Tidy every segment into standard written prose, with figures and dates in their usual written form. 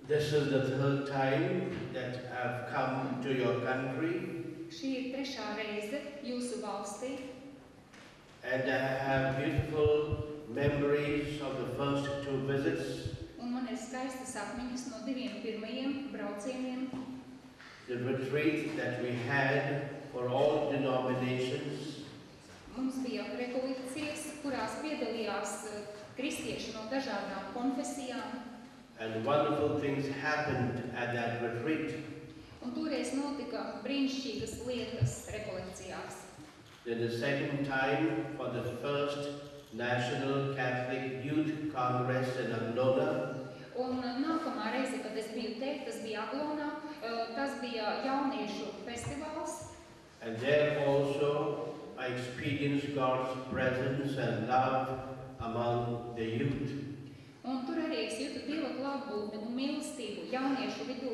This is the third time that I've come to your country. Šī ir trešā reize jūsu valstī. And I have beautiful memories of the first two visits. Un man ir skaistas atmiņas no diviem pirmajiem braucieniem. The retreat that we had for all denominations. Mums bija rekolekcijas, kurās piedalījās kristieši no dažādām konfesijām. And wonderful things happened at that retreat. Un toreiz notika brīnišķīgas lietas rekolekcijās. Then the second time for the first National Catholic Youth Congress in Aglona. Un nākamā reize, kad es biju te, tas bija Aglonā, tas bija jauniešu festivāls. And there also I experienced God's presence and love among the youth. Un tur arī es jūtu Dieva klātbūtni un mīlestību jauniešu vidū.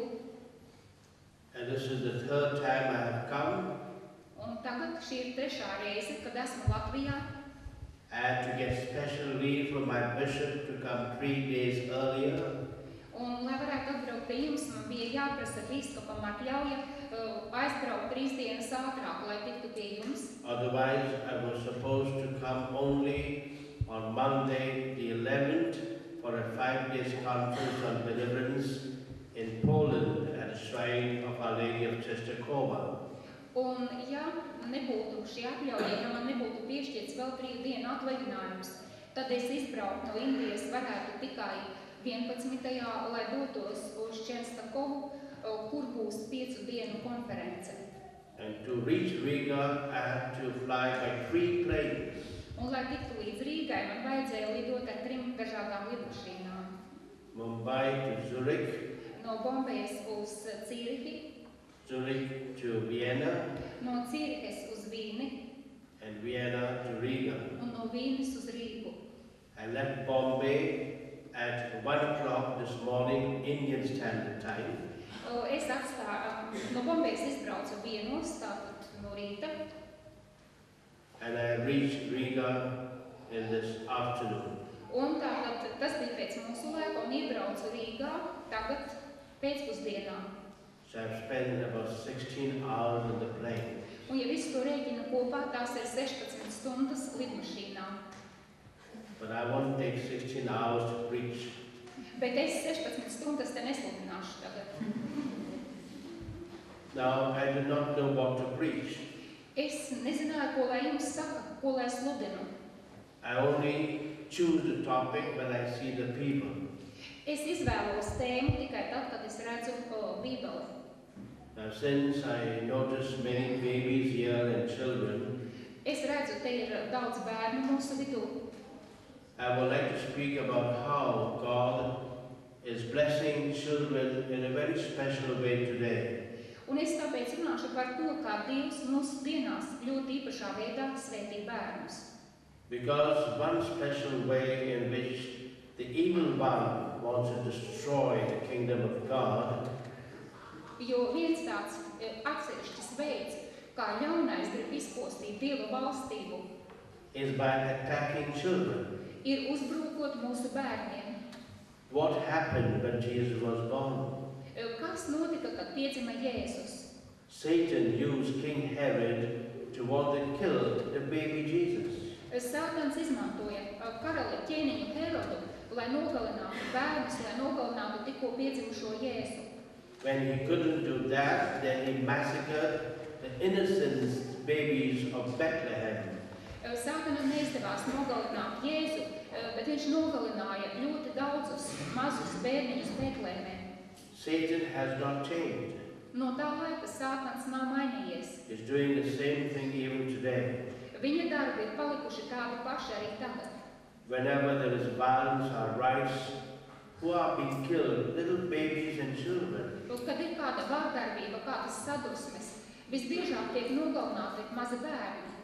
And this is the third time I have come. Un tagad šī ir trešā reize, kad esmu Latvijā. I had to get special leave from my bishop to come 3 days earlier. Un, lai varētu atbraukt pie jums, man bija jāprasa bīskapam atļauja aizbraukt 3 dienas ātrāk, lai tiktu pie jums. Otherwise, I was supposed to come only on Monday the 11th for a 5 days conference on deliverance in Poland at the shrine of Our Lady of Czestochowa. Un, ja nebūtu šī atļauja, ja man nebūtu piešķirts vēl 3 dienu atvaļinājums, tad es izbraukt no Indijas varētu tikai 11. lai dotos uz Czestochowu, kur būs 5 dienu konference. And to reach Riga, I had to fly by 3 planes. Un, lai tiktu līdz Rīgai, man vajadzēja lidot ar 3 dažādām lidmašīnām. Mumbai to Zurich, No Bombejas uz Cīrihi, Zurich to Vienna, no Cīrihes uz Vīni and Vienna to Riga. un no Vīnes uz Rīgu. I left Bombay at 1 o'clock this morning, Indian Standard Time. Es no Bombejas izbraucu 1, tātad no rīta. And I reached Riga in this afternoon. Un tātad tas bija pēc mūsu laika un iebraucu Rīgā tagad pēcpusdienā. So I've spent about 16 hours on the plane. Un ja visu to rēķina kopā, tās ir 16 stundas lidmašīnā. But I won't take 16 hours to preach. Bet es 16 stundas te nesludināšu tagad. Now, I do not know what to preach. Es nezināju, ko lai jums saka, ko lai sludinu. I only choose the topic when I see the people. Es izvēlos tēmu tikai tad, kad es redzu Bībeli. Now, since I notice many babies here and children, Es redzu, te ir daudz bērnu mūsu vidū. I would like to speak about how God is blessing children in a very special way today. Un es tāpēc runāšu par to, kā Dievs mūsu dienās ļoti īpašā veidā svētī bērnus. Because one special way in which the evil one wants to destroy the kingdom of God Jo viens tāds atsevišķs veids, kā ļaunais grib izpostīt Dieva valstību, is by attacking children. ir uzbrukot mūsu bērniem. What happened when Jesus was born? Kas notika, kad piedzima Jēzus? Satan used King Herod to want to kill the baby Jesus. Sātans izmantoja karali ķēniņu Herodu, lai nogalinātu bērnus, lai nogalinātu tikko piedzimušo Jēzu. When he couldn't do that, then he massacred the innocent babies of Bethlehem. Sātanam neizdevās nogalināt Jēzu, bet viņš nogalināja ļoti daudzus mazus bērniņus Betlēmē. Satan has not changed. No tā laika Sātans nav mainījies. He's doing the same thing even today. Viņa darbi ir palikuši tādi paši arī tagad. Whenever there is violence or riots, who are being killed? Little babies and children. Kad ir kāda vārdarbība, kādas sadusmes, visbiežāk tiek nogalināti mazi bērni.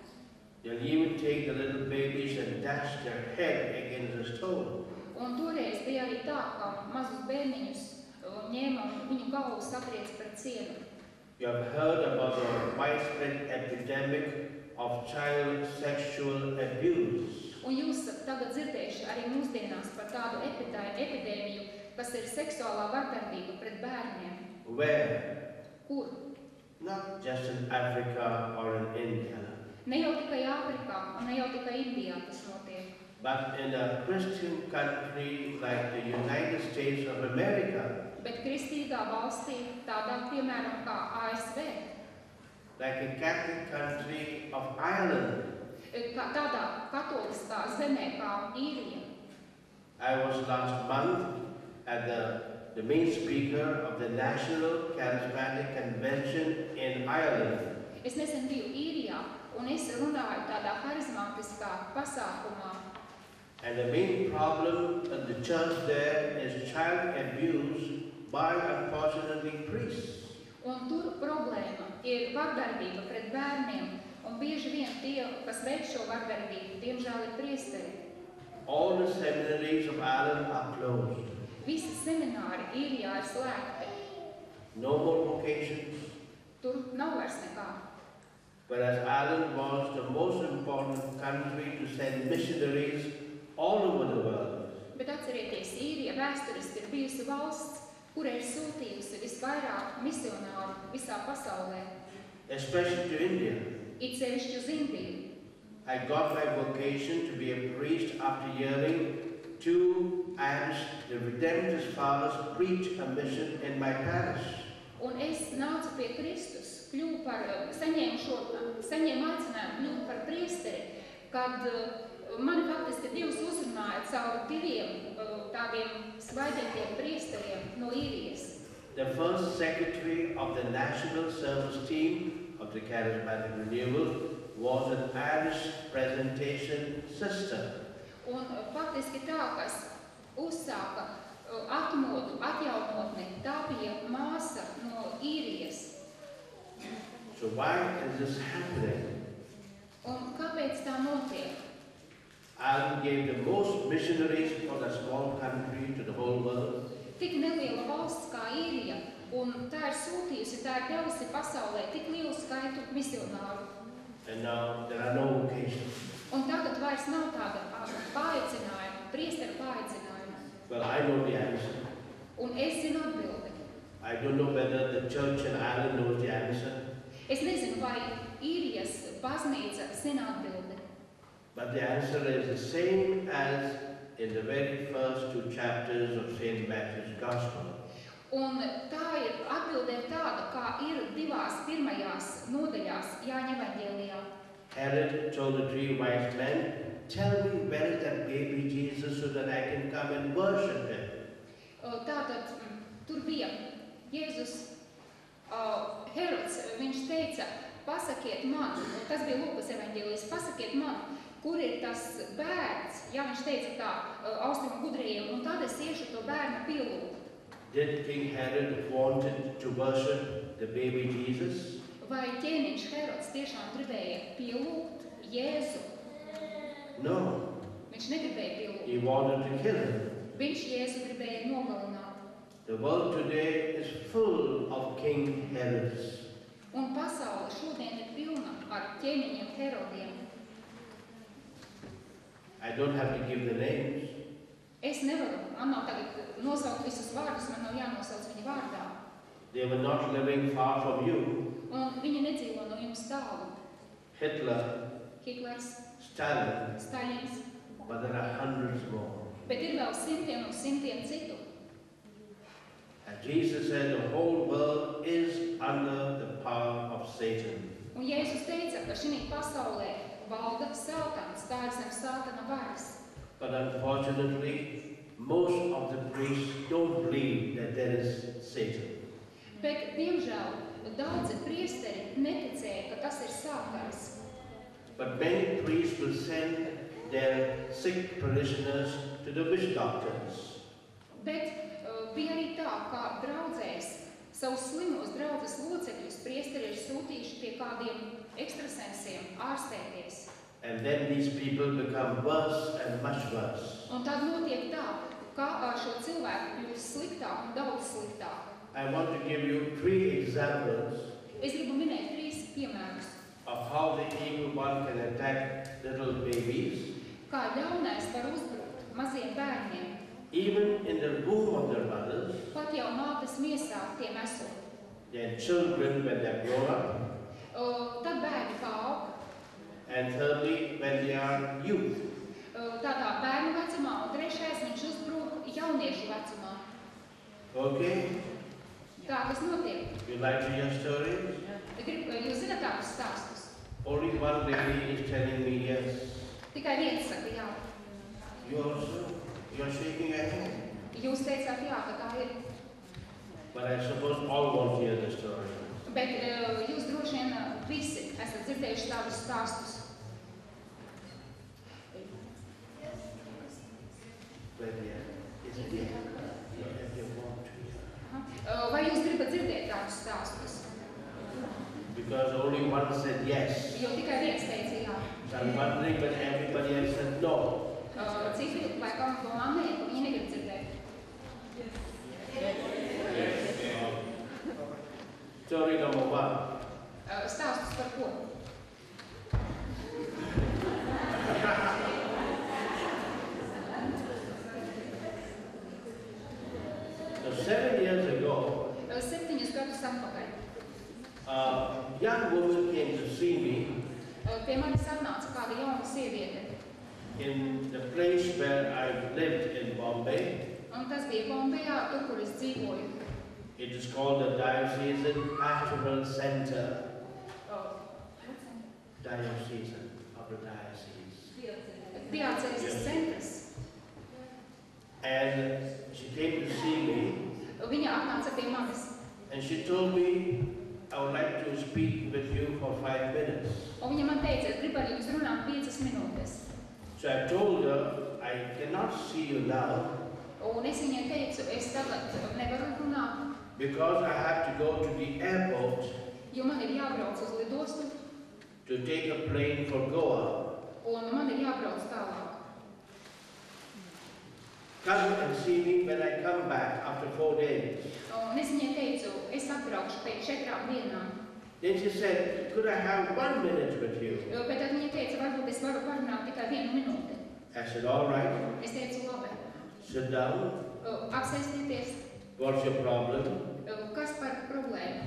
They'll even take the little babies and dash their head against a stone. Un toreiz bija arī tā, ka mazus bērniņus ņēma un viņu galvu satriec pret sienu. You have heard about the widespread epidemic of child sexual abuse. Un jūs tagad dzirdējuši arī mūsdienās par tādu epidēmiju kas ir seksuālā vardarbība pret bērniem. Where? Kur? Not just in Africa or in India, Ne jau tikai Āfrikā un ne jau tikai Indijā tas notiek, but in a Christian country like the United States of America, bet kristīgā valstī, tādā piemēram kā ASV, like a Catholic country of Ireland. kā tādā katoliskā zemē kā Īrija. I was last month at the main speaker of the National Charismatic Convention in Ireland. Es nesen biju Īrijā un es runāju tādā harizmātiskā pasākumā. And the main problem of the church there is child abuse by, unfortunately, priests. Un tur problēma ir vardarbība pret bērniem, un bieži vien tie, kas veic šo vardarbību, diemžēl ir priesteri. All the seminaries of Ireland are closed. Visi semināri Īrijā ir slēgti. No more vocations. Tur nav vairs nekā. Whereas Ireland was the most important country to send missionaries all over the world. Bet atcerieties, Īrija vēsturiski ir bijusi valsts, kura ir sūtījusi visvairāk misionāru visā pasaulē, Especially to India. it sevišķi uz Indiju. I got my vocation to be a priest after hearing two Irish Redemptorist fathers preach a mission in my parish. Un es nācu pie Kristus, saņēmu aicinājumu kļūt par priesteri, kad mani faktiski Dievs uzrunāja caur diviem tādiem svaidīgiem priesteriem no Īrijas. The first secretary of the national service team of the Charismatic Renewal was an Irish presentation sister. Un faktiski tā, kas uzsāka atjaunotni, tā bija māsa no Īrijas. So why is this happening? Un kāpēc tā notiek? Ireland gave the most missionaries for a small country to the whole world. Tik neliela valsts kā Īrija, un tā ir sūtījusi, tā ir devusi pasaulē tik lielu skaitu misionāru. And now there are no vocations. Un tagad vairs nav tāda paaicinājuma, priesteru paaicinājuma. Well, I know the answer. Un es zinu atbildi. I don't know whether the church in Ireland knows the answer. Es nezinu, vai Īrijas baznīca zina atbildi. But the answer is the same as in the very first two chapters of St. Matthew's Gospel. Un tā ir atbilde ir tāda, kā ir divās pirmajās nodaļās Jāņa evaņģēlijā. Herod told the three wise men, "Tell me where is that baby Jesus so that I can come and worship him." Tātad tur bija Jēzus, Herods, viņš teica, pasakiet man, un tas bija Lūkas evaņģēlijas, pasakiet man, kur ir tas bērns, ja viņš teica tā austrumu gudrējiem, un tad es iešu to bērnu pielūgt. Did King Herod wanted to worship the baby Jesus? Vai ķēniņš Herods tiešām gribēja pielūgt Jēzu? No, Viņš negribēja pielūgt. he wanted to kill him. Viņš Jēzu gribēja nogalināt. The world today is full of King Herods. Un pasaule šodien ir pilna ar ķēniņiem Herodiem. I don't have to give the names. Es nevaru, man nav tagad nosaukt visus vārdus, man nav jānosauc viņu vārdā. They were not living far from you. Un viņi nedzīvo no jums tālu. Hitler, Hitlers, Stalin, Staļins, but there are hundreds more. bet ir vēl simtiem un simtiem citu. And Jesus said the whole world is under the power of Satan. Un Jēzus teica, ka šī pasaulē valda Sātans, tā ir zem Sātana varas. But unfortunately, most of the priests don't believe that there is Satan. Bet, diemžēl, daudzi priesteri neticēja, ka tas ir Sātans. But many priests will send their sick parishioners to the witch doctors. Bet bija arī tā, kā draudzēs savus slimos draudzes locekļus priesteri ir sūtījuši pie kādiem ekstrasensiem ārstēties. And then these people become worse and much worse. Un tad notiek tā, kā ar šo cilvēku kļūst sliktāk un daudz sliktāk. I want to give you 3 examples Es gribu minēt 3 piemērus, of how the evil one can attack little babies kā ļaunais var uzbrukt maziem bērniem. even in the womb of their mothers, pat jau mātes miesā tiem esot. their children when they grow up, Tad bērni paaug, and thirdly, when they are youth. tādā bērnu vecumā, un trešais viņš uzbrūk jauniešu vecumā. Okay? Tā tas notiek. You like to hear stories? Jūs zināt tādus stāstus? Only one lady is telling me yes. Tikai viens saka jā. You also? You are shaking your head. Jūs teicāt jā, ka tā ir. But I suppose all want to hear the story. Bet jūs droši vien visi esat dzirdējuši tādus stāstus. But yeah, is it yeah? If you want to hear. Vai jūs gribat dzirdēt tādus stāstus? Because only one said yes. Jo tikai viens teica jā. So I'm wondering when everybody else said no. Citi laikam domā nē, ka viņi negrib dzirdēt. Story number one. Stāstus par ko? So 7 years ago, 7 gadus atpakaļ. a young woman came to see me Pie manis atnāca kāda jauna sieviete. in the place where I lived in Bombay. Un tas bija Bombejā, tur, kur es dzīvoju. It is called the Diocesan Pastoral Center. Diocesan of the diocese. Diacēzes centrs. And she came to see me Viņa atnāca pie manis. and she told me, I would like to speak with you for 5 minutes. Un viņa man teica, es gribu ar jums runāt 5 minūtes. So I told her, I cannot see you now Un es viņai teicu, es tagad nevaru runāt, because I have to go to the airport jo man ir jābrauc uz lidostu, to take a plane for Goa. un man ir jābrauc tālāk. Come and see me when I come back after 4 days. Un es viņai teicu, es atbraukšu pēc 4 dienām. Then she said, could I have 1 minute with you? Bet tad viņa teica, varbūt es varu parunāt tikai 1 minūti. I said, all right, Es teicu, labi, sit down. apsēstieties, What's your problem? kas par problēmu.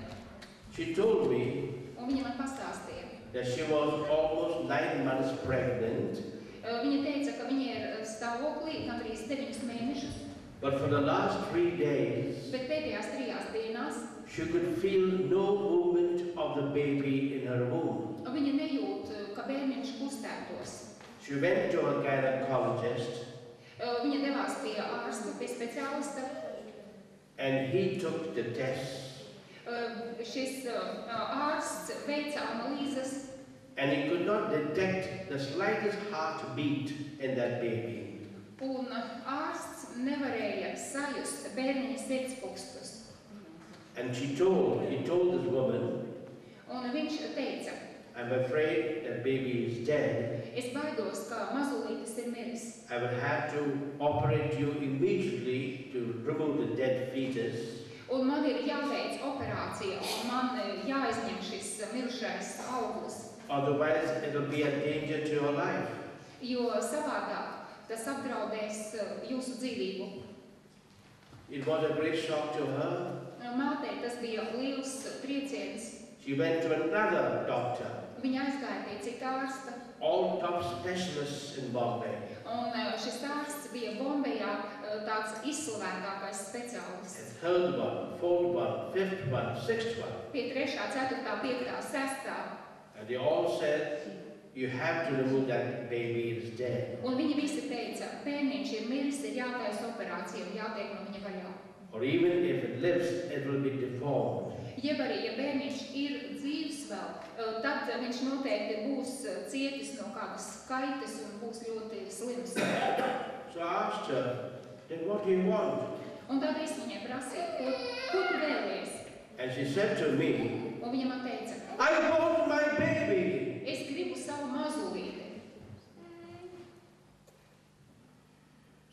She told me Un viņa man pastāstīja. that she was almost 9 months pregnant, Viņa teica, ka viņa ir stāvoklī gandrīz 9 mēnešus, but for the last 3 days, bet pēdējās 3 dienās she could feel no movement of the baby in her womb. viņa nejūt, ka bērniņš kustētos. She went to a gynecologist Viņa devās pie ārsta, pie speciālista. and he took the tests Šis ārsts veica analīzes, and he could not detect the slightest heartbeat in that baby. un ārsts nevarēja sajust bērniņa sirdspūkstus. And he told this woman, Un viņš teica, I'm afraid that baby is dead. es baidos, ka mazulītis ir miris. I will have to operate you immediately to remove the dead fetus. Un man ir jāveic operācija, un man jāizņem šis mirušais auglis, Otherwise, it will be a danger to your life. jo savādāk tas apdraudēs jūsu dzīvību. It was a great shock to her. Mātei tas bija liels trieciens. She went to another doctor, Viņa aizgāja pie cita ārsta, all top specialists in Bombay. un šis ārsts bija Bombejā tāds izslavētākais speciālists. And third one, fourth one, fifth one, sixth one. Pie 3., 4., 5., 6. And they all said, you have to remove that baby, it's dead. Un viņi visi teica, bērniņš ir miris, ir jātaisa operācija un jātiek no viņa vaļā. Or even if it lives, it will be deformed. Jeb arī, ja bērniņš ir dzīvs vēl, tad viņš noteikti būs cietis no kādas skaites un būs ļoti slims. So I asked her, then what do you want? Un tad es viņai prasīju, ko tu vēlies? And she said to me, Un viņa man teica, I want my baby. es gribu savu mazulīti.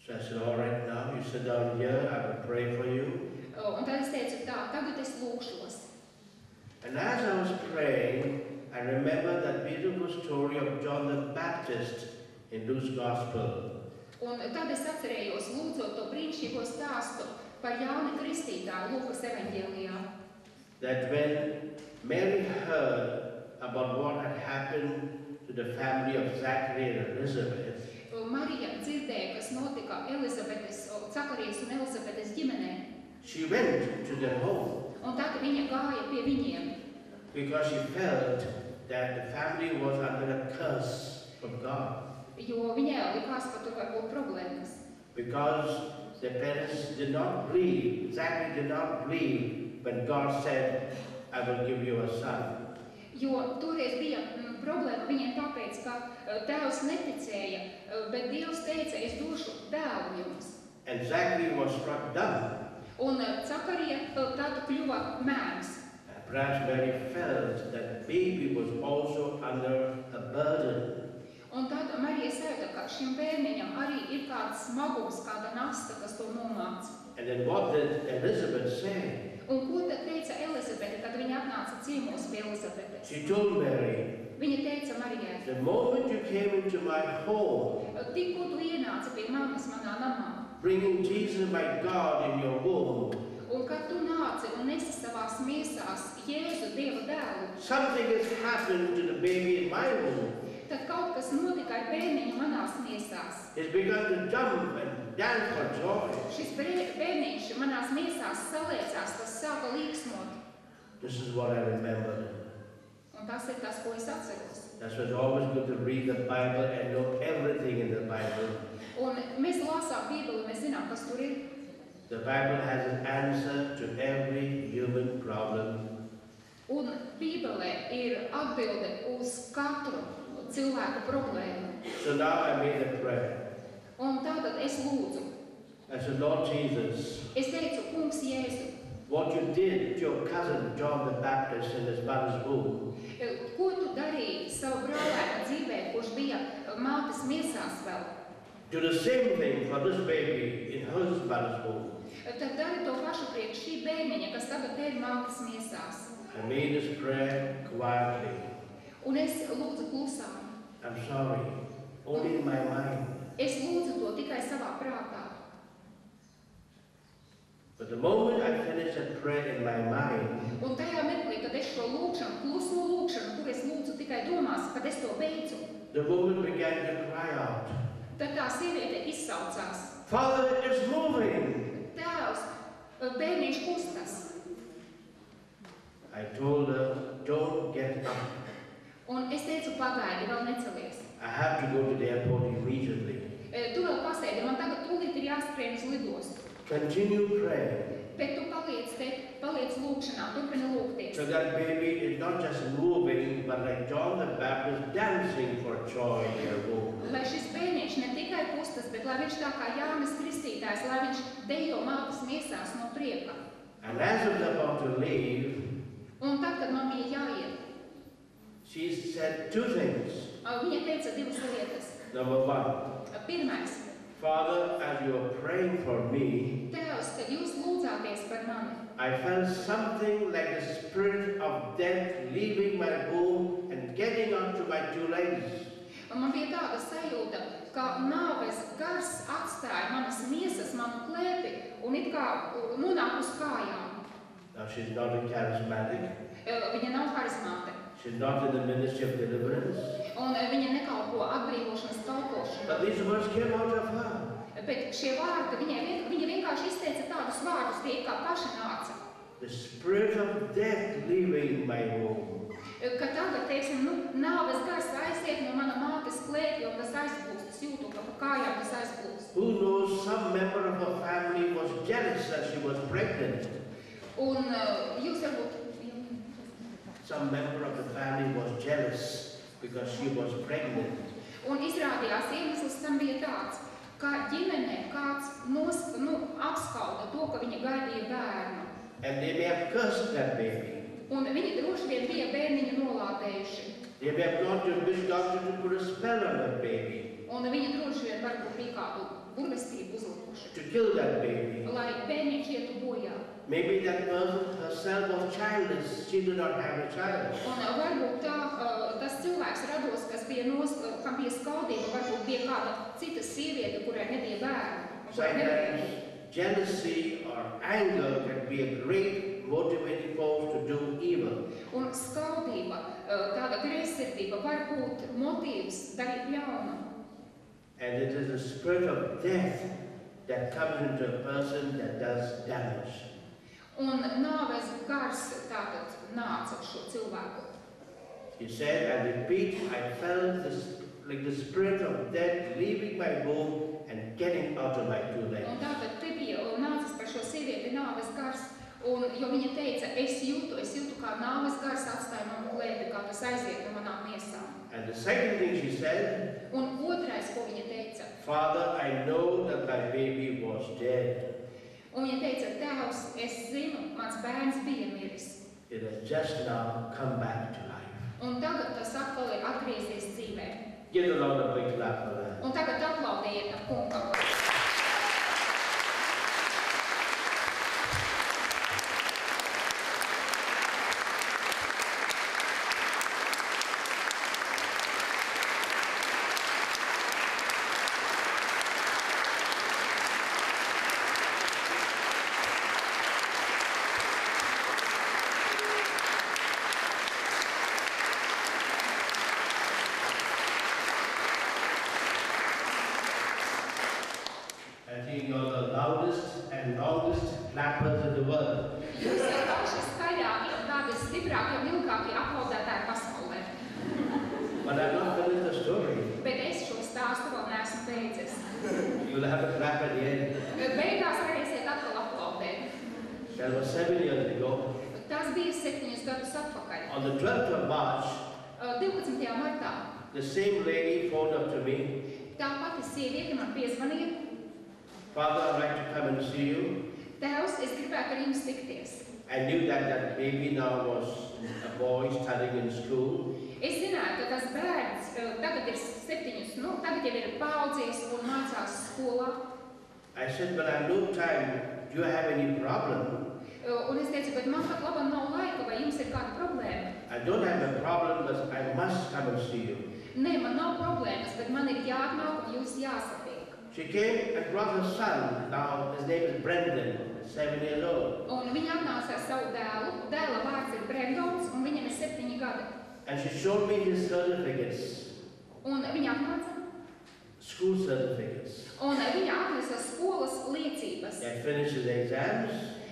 So I said, all right, now you sit down here, I will pray for you. Un tad es teicu tā, tagad es lūkšos. And as I was praying, I remember that beautiful story of John the Baptist in Luke's Gospel. Un tad es atcerējos lūdzot to brīnišķīgo stāstu par Jāni Kristītāju Lūkas evaņģēlijā. That when Mary heard about what had happened to the family of Zachary and Elizabeth, Marija dzirdēja, kas notika Zakarijas un Elizabetes ģimenē, she went to their home un tad viņa gāja pie viņiem, because she felt that the family was under a curse from God. jo viņai likās, ka tur var būt problēmas. Because the parents did not believe, Zachary did not believe when God said, I will give you a son. Jo toreiz bija problēma viņiem tāpēc, ka tēvs neticēja, bet Dievs teica, es došu dēlu jums. And Zachary was struck dumb. Un Zakarija tad kļuva mēms. Perhaps Mary felt that the baby was also under a burden. Un tad Marija sajūta, ka šim bērniņam arī ir kāds smagums, kāda nasta, kas to nomāc. And then what did Elizabeth say? Un ko tad teica Elizabete, kad viņa atnāca ciemos pie Elizabetes? She told Mary, Viņa teica Marijai, the moment you came into my home, tikko tu ienāci pie manis manā namā, bringing Jesus, my God, in your womb, un kad tu nāci un nesi savās miesās Jēzu Dieva dēlu, something has happened to the baby in my womb. tad kaut kas notika ar bērniņu manās miesās. He's begun to jump and dance for joy. Šis bērniņš manās miesās saliecās, tas sāka līksmot. This is what I remember. Un tas ir tas, ko es atceros. That's why it's always good to read the Bible and know everything in the Bible. Un mēs lasām Bībeli, mēs zinām, kas tur ir. The Bible has an answer to every human problem. Un Bībelē ir atbilde uz katru cilvēku problēmu. So now I made a prayer. Un tātad es lūdzu. I said, Lord Jesus, Es teicu, Kungs Jēzu, what you did to your cousin John the Baptist in his mother's womb, ko tu darīji savu brālēna dzīvē, kurš bija mātes miesās vēl? do the same thing for this baby in his mother's womb. Tad dari to pašu priekš šī bērniņa, kas tagad ir mātes miesās. I made this prayer quietly. Un es lūdzu klusām. I'm sorry, only in my mind. Es lūdzu to tikai savā prātā. But the moment I finished that prayer in my mind, Un tajā mirklī, kad es šo lūkšanu, kluso lūkšanu, kur es lūdzu tikai domās, kad es to beidzu, the woman began to cry out, tad tā sieviete izsaucās. Father, it's moving. Tēvs, bērniņš kustas. I told her, don't get up. Un es teicu, pagaidi, vēl necelies. I have to go to the airport immediately. Tu vēl pasēdi, man tagad tūlīt ir jāskrien uz lidostu. Continue praying. Bet tu paliec lūkšanā, turpini lūgties. So that baby is not just moving, but like John the Baptist dancing for joy in her womb. Lai šis bērniņš ne tikai kustas, bet lai viņš tā kā Jānis Kristītājs, lai viņš dejo mātes miesās no prieka. And as I was about to leave, Un tad, kad man bija jāiet, she said two things. viņa teica divas lietas. Number one, Pirmais, Father, as you are praying for me, Tēvs, kad jūs lūdzāties par mani, I felt something like the spirit of death leaving my womb and getting onto my two legs. man bija tāda sajūta, ka nāves gars atstāja manas miesas, manu klēpi un it kā nonāk uz kājām. Now she's not a charismatic. Viņa nav harizmāte. She's not in the ministry of deliverance. Un viņa nekalpo atbrīvošanas kalpošanu. But these words came out of her. Bet šie vārdi, viņa vienkārši izteica tādus vārdus, tie kā paši nāca. The spirit of death leaving my womb. Ka tagad, teiksim, nāves gars aiziet no mana mātes klēpja, un tas aizplūst. Es jūtu, ka pa kājām tas aizplūst. Who knows, some member of her family was jealous that she was pregnant. Un jūs varbūt... Some member of the family was jealous because she was pregnant. Un izrādījās iemesls tam bija tāds, ka ģimenē kāds apskauda to, ka viņa gaidīja bērnu. And they may have cursed that baby. Un viņi droši vien bija bērniņu nolādējuši. They may have gone to a witch doctor to put a spell on that baby. Un viņi droši vien varbūt bija kādu burvestību uzlikuši, To kill that baby. lai bērniņš ietu bojā. Maybe that person herself was childless. She did not have a child. Un varbūt tas cilvēks rados, kam bija skaudība, varbūt bija kāda cita sieviete, kurai nebija bērnu. Sometimes jealousy or anger can be a great motivating force to do evil. Un skaudība, tāda greizsirdība var būt motīvs darīt ļaunu. And it is the spirit of death that comes into a person that does damage. Un nāves gars tātad nāca uz šo cilvēku. He said, I repeat, I felt like the spirit of death leaving my womb and getting out of my two legs. Un tātad te bija nācis par šo sievieti nāves gars, un jo viņa teica, es jūtu kā nāves gars atstāja manu klēpi, kā tas aiziet no manām miesām. And the second thing she said, Un otrais, ko viņa teica, Father, I know that my baby was dead. un viņa teica, Tēvs, es zinu, mans bērns bija miris. It has just now come back to life. Un tagad tas atkal ir atgriezies dzīvē. Give the Lord a big clap for that. Un tagad aplaudējiet tam kungam. I think you're the loudest and longest clappers in the world. Jūs jau paši skaļākie un tādi stiprākie un ilgākie aplaudētāji pasaulē. But I'm not finished the story. Bet es šo stāstu vēl neesmu beidzis. You'll have a clap at the end. Beigās varēsiet atkal aplaudēt. That was 7 years ago. Tas bija 7 gadus atpakaļ. On the 12th of March, 12. martā the same lady phoned up to me. tā pati sieviete man piezvanīja. Father, I'd like to come and see you. Tēvs, es gribētu ar jums tikties. I knew that baby now was a boy studying in school. Es zināju, ka tas bērns tagad ir 7, tagad jau ir paaudzies un mācās skolā. I said, but I have no time. Do you have any problem? Un es teicu, bet man pat labam nav laika, vai jums ir kāda problēma? I don't have a problem, but I must come and see you. Nē, man nav problēmas, bet man ir jāatnāk un jūs jāsatiek. She came and brought her son. Now his name is Brendan, 7 years old. Un viņa atnāca ar savu dēlu. Dēla vārds ir Brendons, un viņam ir 7 gadi. And she showed me his certificates, Un viņa atnāca, school certificates. un viņa atnesa skolas liecības. He had finished his exams,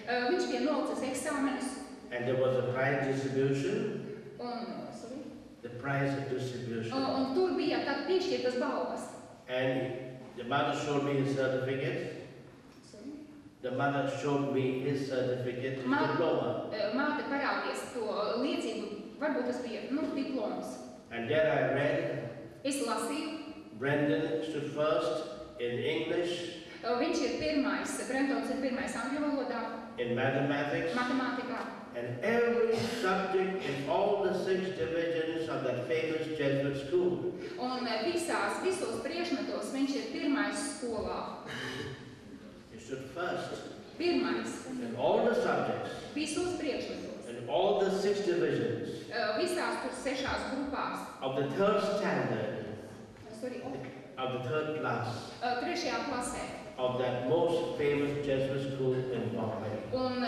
Viņš bija nolicis eksāmenus, and there was a prize distribution. un, The prize distribution. un tur bija tad piešķirtas balvas. And the mother showed me his certificate. The mother showed me his certificate, his diploma. Māte parādījis to liecību, varbūt tas bija, diploms. And there I read, Es lasīju, Brendan stood first in English, viņš ir pirmais, Brendons ir pirmais angļu valodā, in mathematics, matemātikā. and every subject in all the 6 divisions of that famous Jesuit school. Un visos priekšmetos viņš ir pirmais skolā. He stood first Pirmais. in all the subjects, Visos priekšmetos. in all the 6 divisions Visās tur 6 grupās. of the 3rd standard, Sorry, of the 3rd class, 3. klasē. of that most famous Jesuit school in Bombay. Un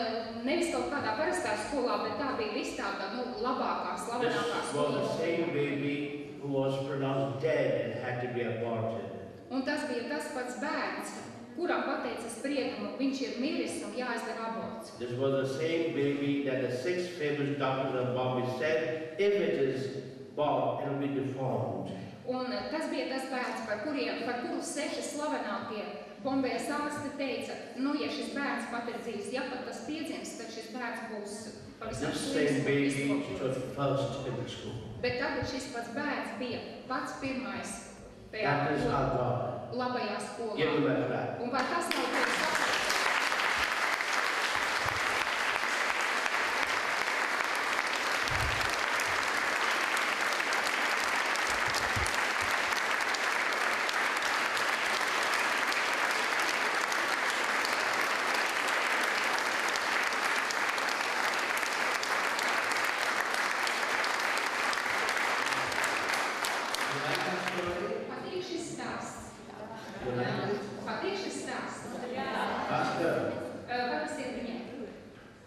nevis kaut kādā parastā skolā, bet tā bija viss tāda, labākā, slavenākā This was the skola. same baby who was pronounced dead and had to be aborted. Un tas bija tas pats bērns, kuram pateica spriedumu, viņš ir miris un jāizdara aborts. This was the same baby that the 6 famous doctors of Bombay said, if it is born, it will be deformed. Un tas bija tas bērns, par kuru 6 slavenākie Bombejas ārsti teica, ja šis bērns pat ir dzīvs, ja pat tas piedzims, tad šis bērns būs pavisam This same slims un baby izkopšots. stood first in the school. Bet tagad šis pats bērns bija pats pirmais tajā That is our God. labajā Give skolā. him a clap. Un vai tas nav tāds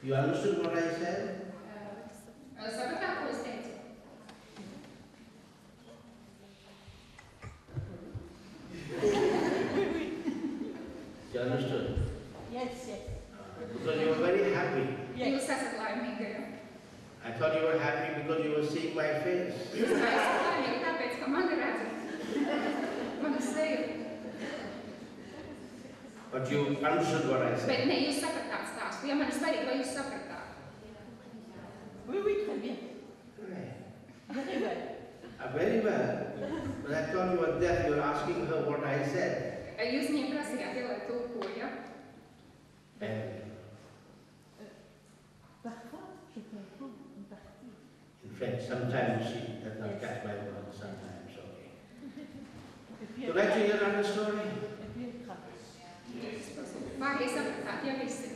You understood what I said? Sapratāt, ko es teicu? You understood? Yes, yes. Because you were very happy. Jūs esat laimīgi. I thought you were happy because you were seeing my face. Es esmu laimīgi tāpēc, ka mani redzat. Mani seju. But you understood what I said. Bet ne, jūs sapratāt stāstu. Ja man ir svarīgi, vai jūs sapratāt? Oui, oui, très bien. Right. Very well. Very well. But I thought you were deaf. You were asking her what I said. Jūs viņiem prasījāt, ja lai tulkoja. And Parfois, je comprends une partie. in French, sometimes she does not catch my words. Sometimes, okay. Et puis, So let's hear another story. et puis elle travaille. Pārējie sapratāt, ja visi.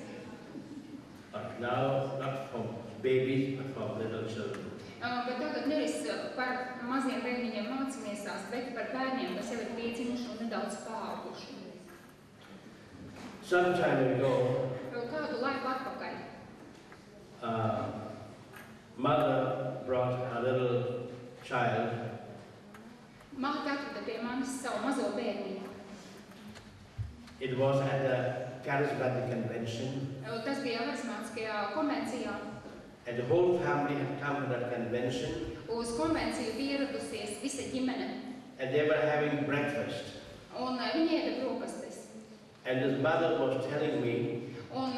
But now, not from babies, but from little children. Bet tagad nevis par maziem bērniņiem mācīsimies, bet par bērniem, kas jau ir piedzimuši un nedaudz paauguši. Some time ago, Kādu laiku atpakaļ mother brought a little child māte atveda pie manis savu mazo bērniņu. It was at the Charismatic Convention, Tas bija harizmātiskajā konvencijā. and the whole family had come to that convention, Uz konvenciju bija ieradusies visa ģimene, and they were having breakfast. un viņi ēda brokastis. And his mother was telling me Un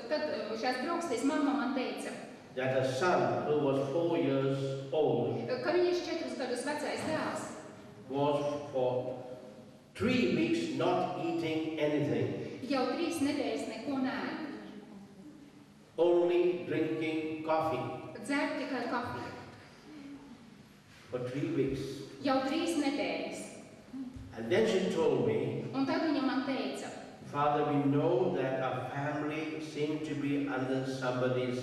tad šās brokastīs mamma man teica, that her son, who was 4 years old, ka viņas 4 gadus vecais dēls was for 3 weeks not eating anything, jau 3 nedēļas neko neēda. only drinking coffee Dzer tikai kafiju. for 3 weeks. Jau 3 nedēļas. And then she told me, Un tad viņa man teica, Father, we know that our family seems to be under somebody's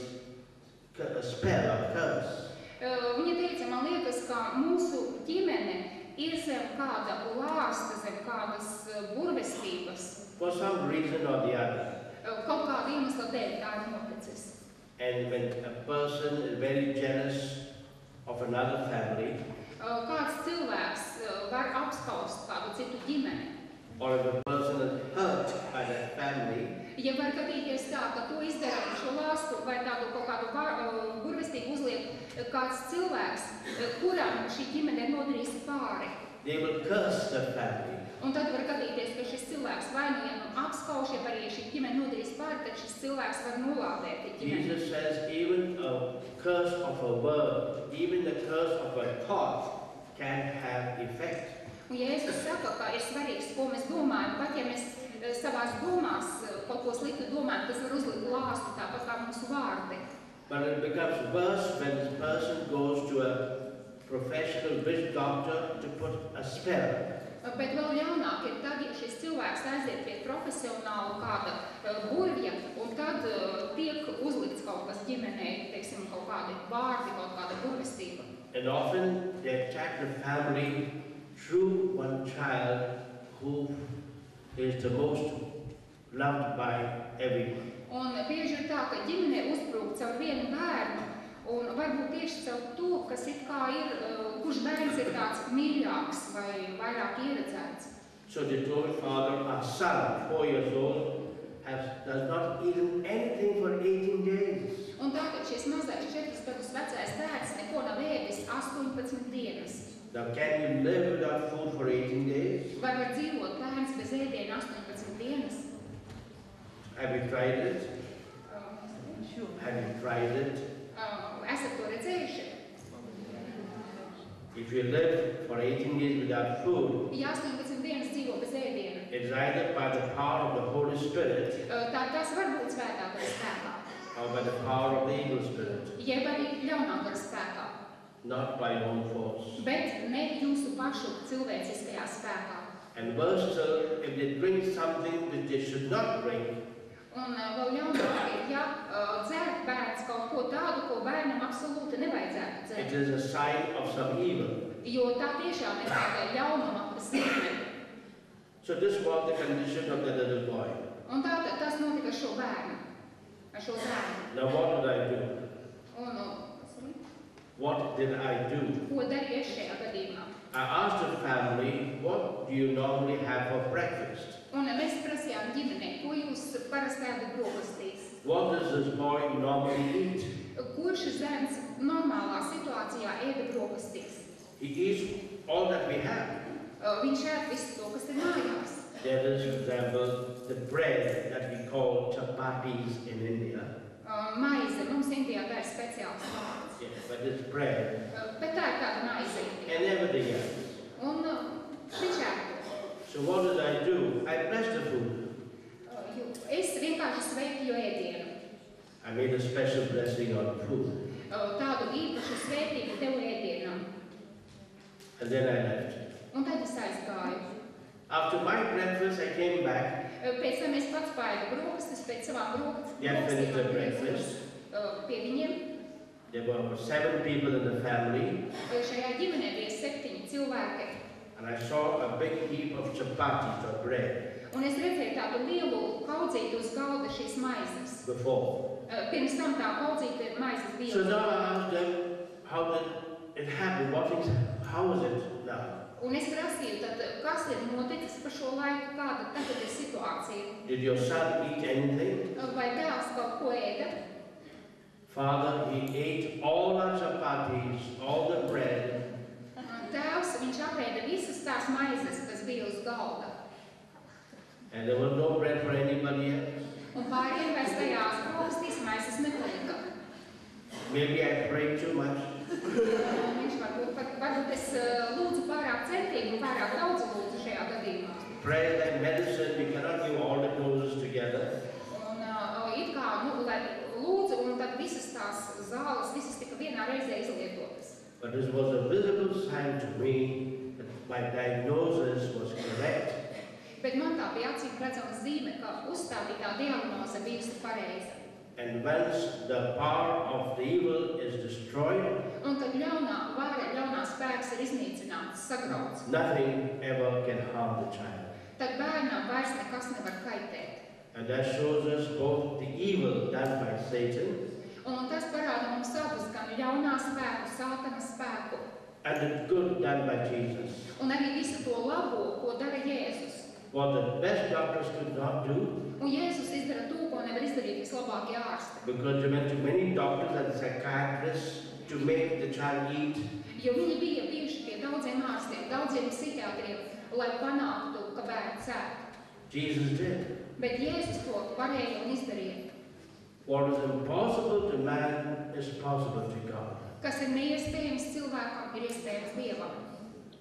spell or curse. Viņa teica, man liekas, ka mūsu ģimene ir zem kāda lāsta, zem kādas burvestības. For some reason or the other. Kaut kāda iemesla dēļ tā ir noticis. And when a person is very jealous of another family, Kāds cilvēks var apskaust kādu citu ģimeni. or if a person is hurt by that family, Ja var gadīties tā, ka to izdara šo lāstu vai tādu kaut kādu burvestību uzliek kāds cilvēks, kuram šī ģimene ir nodarījusi pāri. they will curse the family. Un tad var gadīties, ka šis cilvēks vai nu apskauž, ja arī šī ģimene nodarīs pāri, tad šis cilvēks var nolādēt ģimeni. Jesus says even a curse of a word, even the curse of a thought can have effect. Un Jēzus saka, ka ir svarīgs, ko mēs domājam, pat ja mēs savās domās kaut ko sliktu domājam, tas var uzlikt lāstu, tāpat kā mūsu vārdi. But it becomes worse when this person goes to a professional witch doctor to put a spell. Bet vēl ļaunāk ir tad, ja šis cilvēks aiziet pie profesionāla kāda burvja, un tad tiek uzlikts kaut kas ģimenei, teiksim, kaut kādi vārdi, kaut kāda burvestība. And often they attack the family through one child who is the most loved by everyone. Un bieži ir tā, ka ģimenē uzbrūk caur vienu bērnu, un varbūt tieši caur to, kas it kā ir, kurš bērns ir tāds mīļāks vai vairāk ieredzēts. So they told Father, our son, 4 years old, does not eat anything for 18 days. Un tātad šis mazais 4 gadus vecais bērns neko nav ēdis 18 dienas. Now can you live without food for 18 days? Vai var dzīvot bērns bez ēdiena 18 dienas? Have you tried it? Sure. Have you tried it? Esat to redzējuši? If you live for 18 days without food, Ja 18 dienas dzīvo bez ēdiena, it's either by the power of the Holy Spirit tas var būt svētākā spēkā, or by the power of the evil spirit, jeb arī ļaunākā spēkā, not by your own force. bet ne jūsu pašu cilvēciskajā spēkā. And worse still, if they drink something that they should not drink, Un vēl ļaunāk ir, ja dzer bērns kaut ko tādu, ko bērnam absolūti nevajadzētu it dzert. is a sign of some evil. Jo tā tiešām ir tāda ļaunuma zīme. So this was the condition of the little boy. Un tātad tas notika ar šo bērnu, ar ar šo zēnu. Now what did I do? Un, What did I do? ko darīju es šajā gadījumā? I asked the family, what do you normally have for breakfast? Un mēs prasījām ģimenei, ko jūs parasti ēdat brokastīs? What does this boy normally eat? Ko šis zēns normālā situācijā ēda brokastīs? He eats all that we have. Viņš ēd visu to, kas ir mājās. There is, for example, the bread that we call chapatis in India. Maize, mums Indijā tā ir speciāls vārds. Yes, but it's bread Bet tā ir tāda maize. and everything else. Un viņš ēd to. So what did I do? I blessed the food. Es vienkārši sveitīju ēdienu. I made a special blessing on food. Tādu īpašu svētību devu ēdienam. And then I left. Un tad es aizgāju. After my breakfast, I came back. Pēc tam es pats paēdu brokastis, pēc savām Yeah, finished the brokastīm breakfast. pie viņiem. There were 7 people in the family. Šajā ģimenē bija 7 cilvēki. And I saw a big heap of chapatis or bread Un es redzēju tādu lielu kaudzīti uz galda šīs maizes. before. Pirms tam tā kaudzīta maizes bija. So now I asked them, how did it happen? How is it now? Un es prasīju, tad, kas ir noticis pa šo laiku, kāda tagad ir situācija? Did your son eat anything? Vai tēvs kaut ko ēda? Father, he ate all our chapatis, all the bread, Tēvs, viņš apēda visas tās maizes, kas bija uz galda. and there was no bread for anybody else. Un pārējiem vairs tajās brokastīs maizes nepalika. Maybe I prayed too much. Viņš varbūt es lūdzu pārāk centīgi un pārāk daudz lūdzu šajā gadījumā. Prayer like medicine, we cannot give all the doses together. Un it kā, lai lūdzu, un tad visas tās zāles, visas tika vienā reizē izlietotas. But this was a visible sign to me that my diagnosis was correct. Bet man tā bija acīm redzama zīme, ka uzstādītā diagnoze bijusi pareiza. And once the power of the evil is destroyed, Un kad ļaunā vara, ļaunā spēks ir iznīcināts, sagrauts, nothing ever can harm the child. tad bērnam vairs nekas nevar kaitēt. And that shows us both the evil done by Satan Un tas parāda mums abus, gan ļaunā spēku, sātana spēku, and the good done by Jesus. un arī visu to labo, ko dara Jēzus. What the best doctors could not do, Un Jēzus izdara to, ko nevar izdarīt vislabākie ārsti. because they went to many doctors and psychiatrists to make the child eat. Jo viņi bija bijuši pie daudziem ārstiem, daudziem psihiatriem, lai panāktu, ka bērns ēd. Jesus did. Bet Jēzus to varēja un izdarīja. What is impossible to man is possible to God. Kas ir neiespējams cilvēkam, ir iespējams Dievam.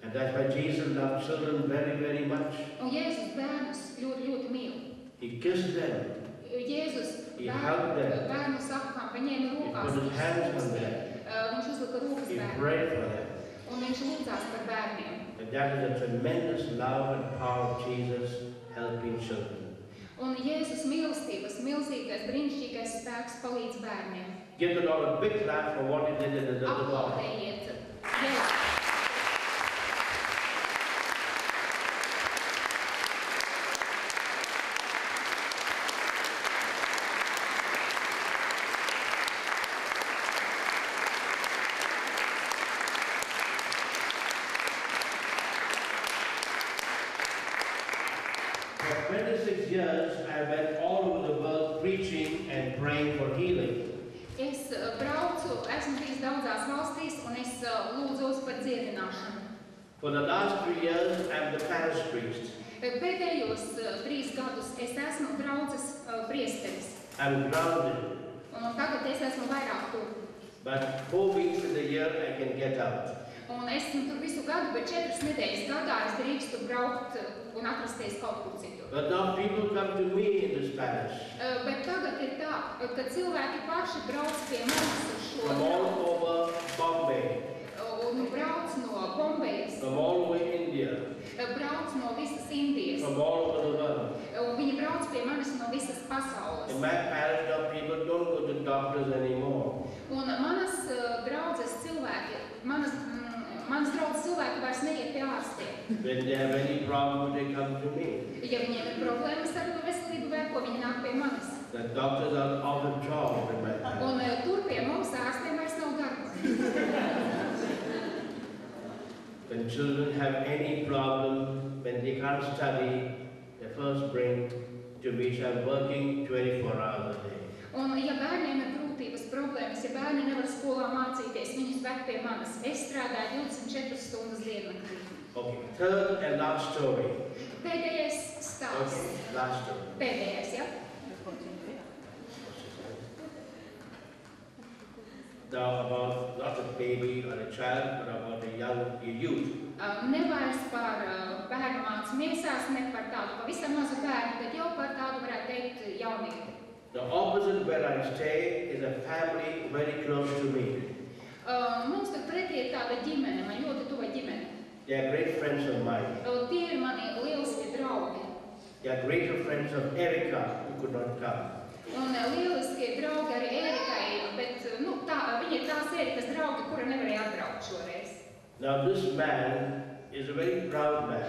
And that's why Jesus loved children very, very much. Un Jēzus bērnus ļoti, ļoti mīl. He kissed them. Jēzus He hugged them. bērnus apkārt, paņēma He rokās, put his hands on them. viņš uzlika rokas He bērniem, prayed for them. un viņš lūdzās par bērniem. And that is a tremendous love and power of Jesus helping children. Un Jēzus mīlestības, milzīgais, brīnišķīgais spēks palīdz bērniem. Give the Lord a big clap for what he did in the little boy. Aplaudējiet Jēzus. For 26 years, I went all over the world preaching and praying for healing. Es braucu, esmu bijis daudzās valstīs, un es lūdzos par dziedināšanu. For the last 3 years, I'm the parish priest. Pēdējos 3 gadus es esmu draudzes priesteris, I'm grounded, un tagad es esmu vairāk tur. but 4 weeks in the year I can get out. Un esmu tur visu gadu, bet 4 nedēļas gadā es drīkstu braukt un atrasties kaut kur citur. But now people come to me in this parish Bet tagad ir tā, ka cilvēki paši brauc pie mums uz šo from all over Bombay, un brauc no Bombejas, from all over India, brauc no visas Indijas, from all over the world. un viņi brauc pie manis no visas pasaules. In my parish now people don't go to doctors anymore. Un manas draudzes cilvēki, manas draudzes cilvēki vairs neiet pie ārstiem. When they have any problem, they come to me. Ja viņiem ir problēmas ar veselību vai ko, viņi nāk pie manis. The doctors are out of job in my family. Un tur pie mums ārstiem vairs nav darba. When children have any problem, when they can't study, they first bring to me. So I'm working 24 hours a day. Un, ja bērniem ir grūtības, problēmas, ja bērni nevar skolā mācīties, viņus ved pie manis. Es strādāju 24 stundas diennaktī. Okay, third and last story. Pēdējais stāsts. Okay, last story. Pēdējais, ja? Now about not a baby or a child, but about a youth. Ne vairs par bērnu mācu miesās, ne par tādu pavisam mazu bērnu, bet jau par tādu, varētu teikt, jaunieti. The opposite where I stay is a family very close to me. Mums tur pretī ir tāda ģimene, man ļoti tuva ģimene. They are great friends of mine. Tie ir mani lieliskie draugi. They are greater friends of Erica, who could not come. Un lieliskie draugi arī Erikai, bet viņi ir tās Erikas draugi, kura nevarēja atbraukt šoreiz. Now this man is a very proud man.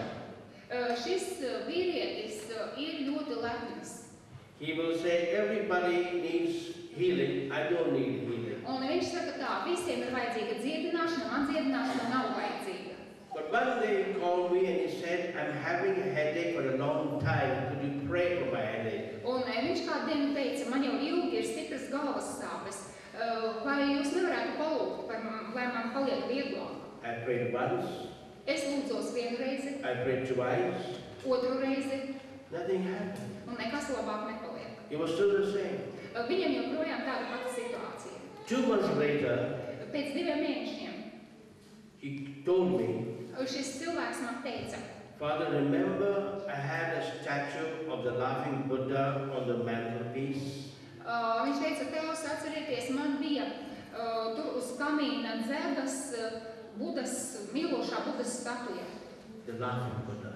Šis vīrietis ir ļoti lepns. He will say, everybody needs healing, I don't need healing. Un viņš saka tā, visiem ir vajadzīga dziedināšana, man dziedināšana nav vajadzīga. But one day he called me and he said, I'm having a headache for a long time, could you pray for my headache? Un viņš kādu dienu teica, man jau ilgi ir stipras galvas sāpes, vai jūs nevarētu palūgt, lai man paliek vieglāk? I prayed once, Es lūdzos vienu reizi, I prayed twice, otru reizi, nothing happened. un nekas labāk nepaliek. It was still the same. Viņam joprojām tāda pati situācija. 2 months later, Pēc 2 mēnešiem he told me, šis cilvēks man teica, Father, remember I had a statue of the laughing Buddha on the mantelpiece? Viņš teica, tēvs, atcerieties, man bija tur uz kamīna dzēdas Budas, mīlošā Budas statuja. The laughing Buddha.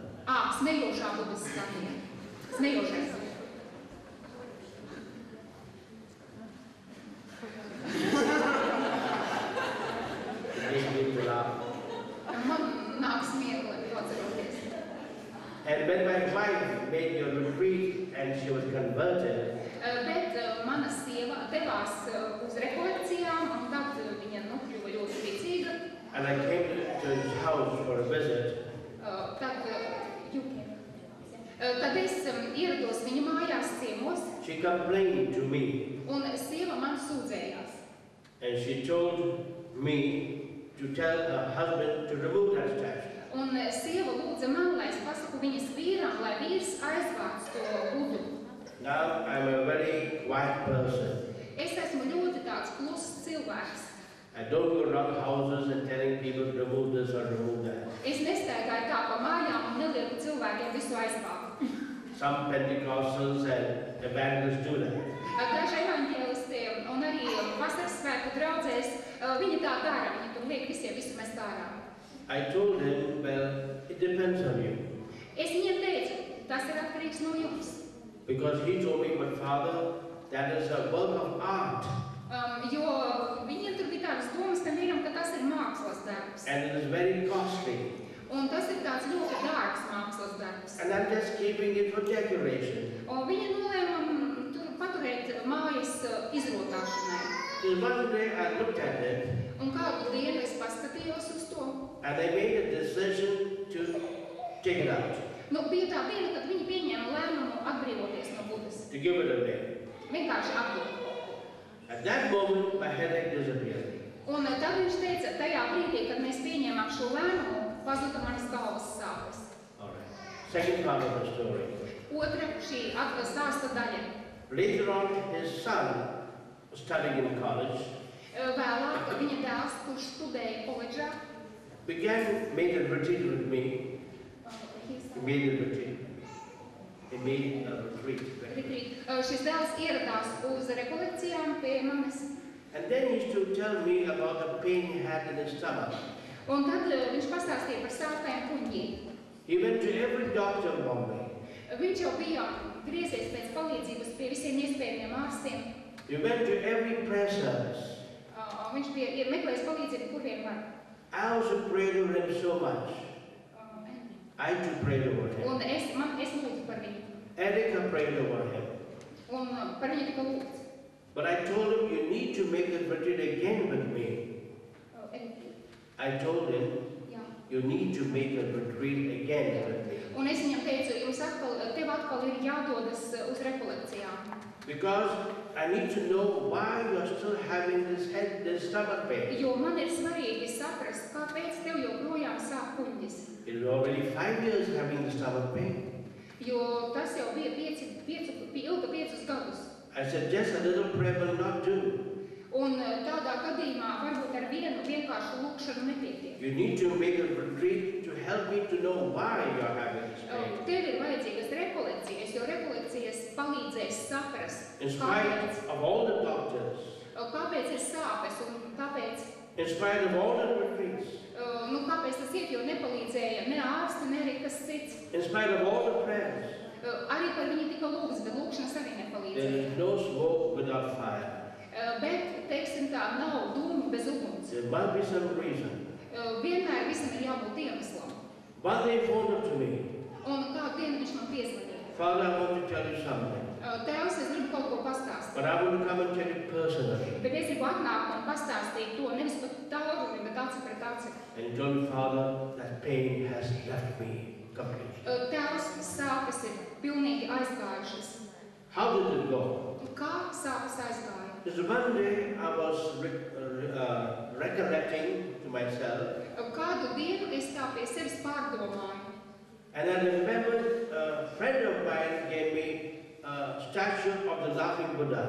Smejošā Budas statuja. Smejošais. It made me to laugh. Man nāk smiekli atceroties. And when my wife made a retreat and she was converted, Bet mana sieva devās uz rekolekcijām, un tad viņa kļuva ļoti ticīga. and I came to his house for a visit, Tad es ierados viņa mājās ciemos, she complained to me un sieva man sūdzējās. and she told me to tell her husband to remove that statue. Un sieva lūdza man, lai es pasaku viņas vīram, lai vīrs aizvāc to Budu. Now I'm a very quiet person. Es esmu ļoti tāds kluss cilvēks. I don't go around houses and telling people to remove this or remove that. Es nestaigāju tā pa mājām un nelieku cilvēkiem visu aizvākt. Some Pentecostals and evangelists do that. Daži evaņģēlisti un arī vasaras svētku draudzēs, viņi tā dara, viņi tur liek visiem visu mest ārā. I told him, well, it depends on you. Es viņiem teicu, tas ir atkarīgs no jums. Because he told me, but Father, that is a work of art. Jo viņiem tur bija tādas domas, ka vīram, ka tas ir mākslas darbs. And it is very costly. Un tas ir tāds ļoti dārgs mākslas darbs. And I'm just keeping it for decoration. Un viņi nolēma tur paturēt mājas izrotāšanai. So one day I looked at it Un kādu dienu es paskatījos uz to. and I made a decision to take it out, Bija tā diena, kad viņi pieņēma lēmumu atbrīvoties no Budas. to give it away. Vienkārši atdot. At that moment, my headache disappeared. Un tad viņš teica, tajā brīdī, kad mēs pieņēmām šo lēmumu, pazuda manas galvas sāpes. All right. Second part of the story. Otra šī stāsta daļa. Later on, his son was studying in college, Vēlāk viņa dēls, kurš studēja koledžā, made a retreat with me. He made a retreat. He made a retreat. Šis dēls ieradās uz rekolekcijām pie manis. And then he used to tell me about the pain he had in his stomach. Un tad viņš pastāstīja par sāpēm kuņģī. He went to every doctor in Bombay. Viņš jau bija griezies pēc palīdzības pie visiem iespējamiem ārstiem. He went to every prayer service. Viņš bija meklējis palīdzību, kur vien var. I also prayed over him so much. I too prayed over him. Un es lūdzu par viņu. Erica prayed over him. Un par viņu tika lūgts. But I told him, you need to make the retreat again with me. I told him, Jā. you need to make a retreat again with me. Un es viņam teicu, tev atkal ir jādodas uz rekolekcijām. Because I need to know why you are still having this stomach pain. Jo man ir svarīgi saprast, kāpēc tev joprojām sāp kuņģis. It is already 5 years having the stomach pain. Jo tas jau bija ilga 5 gadus. I said, just a little prayer will not do. Un tādā gadījumā varbūt ar vienu vienkāršu lūkšanu nepietiek. You need to make a retreat to help me to know why you are having this pain. Tev ir vajadzīgas rekolekcijas, jo rekolekcijas palīdzēs saprast, In spite of all the doctors, kāpēc ir sāpes un kāpēc, in spite of all the retreats, kāpēc tas iet, jo nepalīdzēja ne ārsti, ne arī kas cits. in spite of all the prayers, Arī par viņu tika lūgts, bet lūkšanas arī there nepalīdzēja. is no smoke without fire. Bet, teiksim tā, nav dūmu bez uguns. There must be some reason. Vienmēr visam ir jābūt iemeslam. One day he phoned up to me. Un kādu dienu viņš man piezvanīja. Father, I want to tell you something. Tēvs, es gribu kaut ko pastāstīt. But I want to come and tell you personally. Bet es gribu atnākt un pastāstīt to nevis pat tālruni, bet aci pret aci. And he told me, Father, that pain has left me completely. Tēvs, sāpes ir pilnīgi aizgājušas. How did it go? Kā sāpes aizgāja? Just one day I was recollecting to myself. Kādu dienu es tā pie sevis pārdomāju. And I remembered a friend of mine gave me a statue of the laughing Buddha.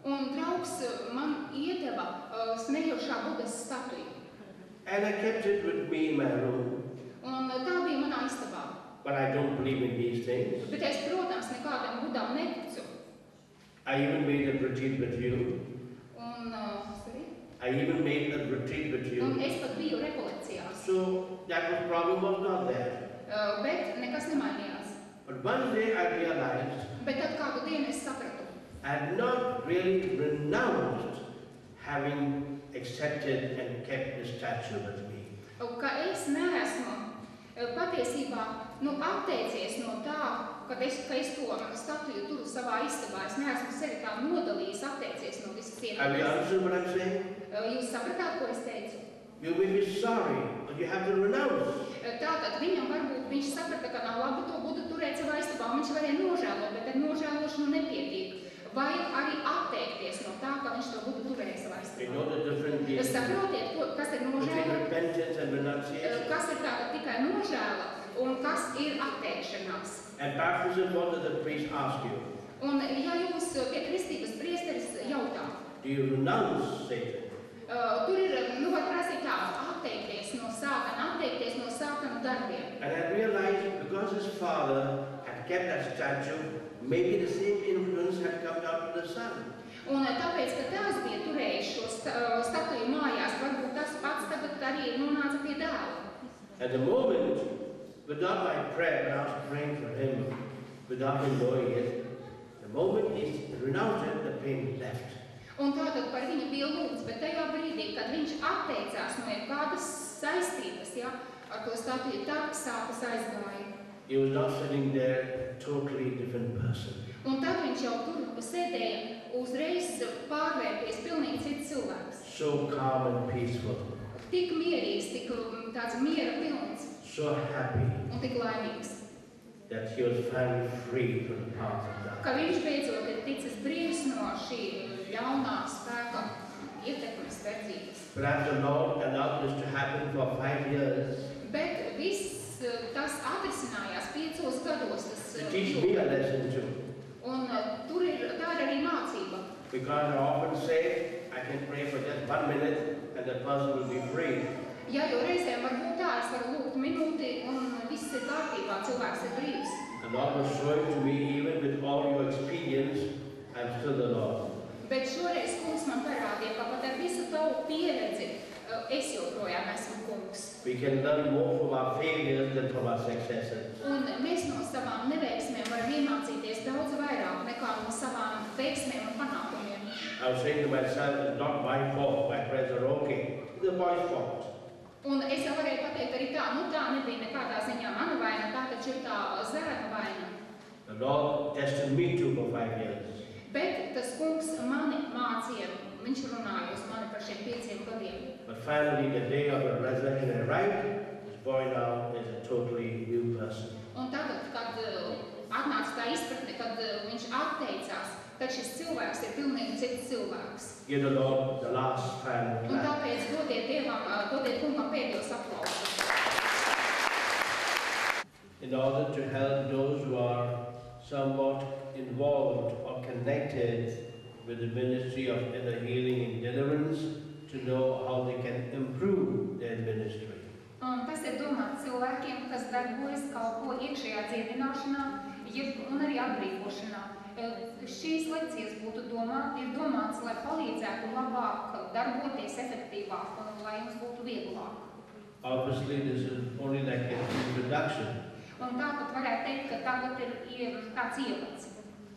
Un draugs man iedeva smejošā Budas statuju. And I kept it with me in my room. Un tā bija manā istabā. But I don't believe in these things. Bet es, protams, nekādam Budām neticu. I even made a retreat with you. Un, I even made a retreat with un you. es pat biju rekolekcijās. So that problem was not there. Bet nekas nemainījās. But one day I realized Bet tad kādu dienu es sapratu. I had not really renounced having accepted and kept the statue with me. Ka es neesmu patiesībā atteicies no tā, ka es to statuju turu savā istabā. Es neesmu sevi tā nodalījis, atteicies no visas Have you ietekmes. understood what I'm saying? Jūs sapratāt, ko es teicu? You may be sorry, but you have to renounce. Tātad viņam varbūt viņš saprata, ka nav labi to Budu turēt savā istabā, un viņš varēja nožēlot, bet ar nožēlošanu nepietiek. Vajag arī atteikties no tā, ka viņš to Budu turēja savā You istabā. know the difference between Saprotiet, kas ir nožēla, repentance and renunciation. kas ir tāda tikai nožēla, un kas ir atteikšanās. And baptism, what does the priest ask you? Un ja jūs pie kristības priesteris jautā, Do you renounce Satan? tur ir, var prasīt tā, atteikties no sātana darbiem. And I realized because his father had kept that statue, maybe the same influence had come down to the son. Un tāpēc, ka tēvs bija turējis šo statuju mājās, varbūt tas pats tagad arī nonāca pie dēla. At the moment, without my prayer, when I was praying for him, without him knowing it, the moment he renounced it, the pain left. Un tātad par viņu bija lūgts, bet tajā brīdī, kad viņš atteicās no jebkādas saistības, ar to statuju, tā sāpes aizgāja. He was now sitting there, a totally different person. Un tad viņš jau tur sēdēja, uzreiz pārvērties pilnīgi cits cilvēks. So calm and peaceful, Tik mierīgs, tik tāds miera pilns so happy un tik laimīgs. that he was finally free from the power of darkness. Ka viņš beidzot ir ticis brīvs no šī ļaunā spēka ietekmes verdzības. Perhaps the Lord allowed this to happen for 5 years Bet viss tas atrisinājās 5 gados. to teach me a lesson too. Un tur ir tā ir arī mācība. Because I often say, I can pray for just 1 minute and the person will be free. Ja jau reizēm var būt tā, es varu lūgt minūti un viss ir kārtībā, cilvēks ir brīvs. The Lord was showing to me, even with all your experience, I'm still the Lord. Bet šoreiz kungs man parādīja, ka pat ar visu tavu pieredzi es joprojām esmu kungs. We can learn more from our failures than from our successes. Un mēs no savām neveiksmēm varam iemācīties daudz vairāk nekā no savām veiksmēm un panākumiem. I was saying to myself, it's not my fault, my prayers are okay. It's the boy's fault. Un es jau varēju pateikt arī tā, tā nebija nekādā ziņā mana vaina, tā taču ir tā zēna vaina. The Lord tested me too for 5 years. Bet tas kungs mani mācīja, viņš runāja uz mani par šiem 5 gadiem. But finally, the day of the resurrection arrived. This boy now is a totally new person. Un tagad, kad atnāca tā izpratne, kad viņš atteicās, tad šis cilvēks ir pilnīgi cits cilvēks. Give the Lord the last time. Un tāpēc dodiet kungam pēdējos aplausus. In order to help those who are somewhat involved or connected with the ministry of inner healing and deliverance, to know how they can improve their ministry. Un tas ir domāts cilvēkiem, kas darbojas kalpo iekšējā dziedināšanā, un arī atbrīvošanā. Šīs lekcijas ir domāts, lai palīdzētu labāk darboties efektīvāk un lai jums būtu vieglāk. Obviously, this is only like an introduction. Un tāpat varētu teikt, ka tagad ir tāds ievads.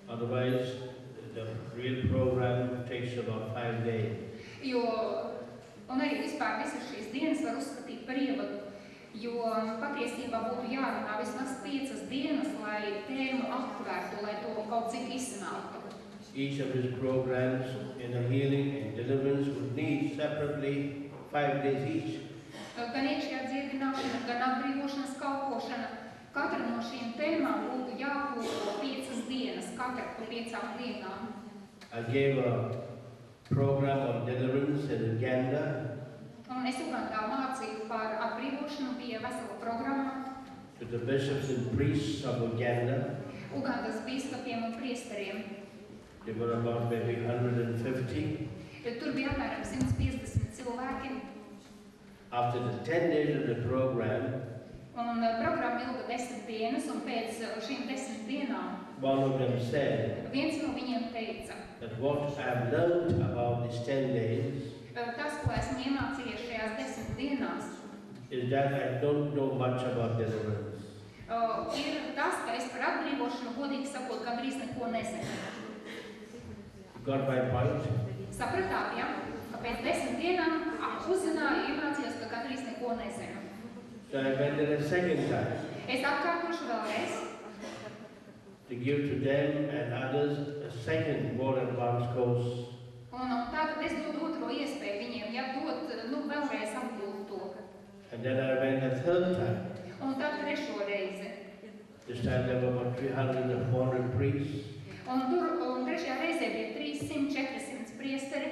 Otherwise, the real program takes about 5 days. Un arī vispār visas šīs dienas var uzskatīt par ievadu, jo patiesībā būtu jārunā vismaz 5 dienas, lai tēmu aptvērtu, lai to kaut cik izsmeltu. Each of his programs in the healing and deliverance would need separately 5 days each. Gan iekšējā dziedināšana, gan atbrīvošanas kalpošana. Katra no šīm tēmām būtu jāplūko 5 dienas, katra pa 5 dienām. I gave a program of deliverance in Uganda. Un es Ugandā mācīju par atbrīvošanu, bija vesela programma. To the bishops and priests of Uganda. Ugandas biskupiem un priesteriem. There were about maybe 150. Tur bija apmēram 150 cilvēki. After the 10 days of the program, Un programma ilga 10 dienas, un pēc šīm 10 dienām one of them said viens no viņiem teica, that what I've learned about these 10 days tas, ko esmu iemācījies šajās 10 dienās, is that I don't know much about deliverance. Ir tas, ka es par atbrīvošanu, godīgi sakot, gandrīz neko nezinu. Got my point? Sapratāt, ja? Ka pēc 10 dienām uzzināju, iemācījos, ka gandrīz neko nezinu. So I went there a second time Es atkārtošu vēlreiz, to give to them and others a second more advanced course. un tagad es dodu otro iespēju viņiem, ja dot, vēlreiz apgūt to. And then I went a third time. Un tad trešo reizi. This time there were about 300 or 400 priests. Un trešajā reizē bija 300-400 priesteri.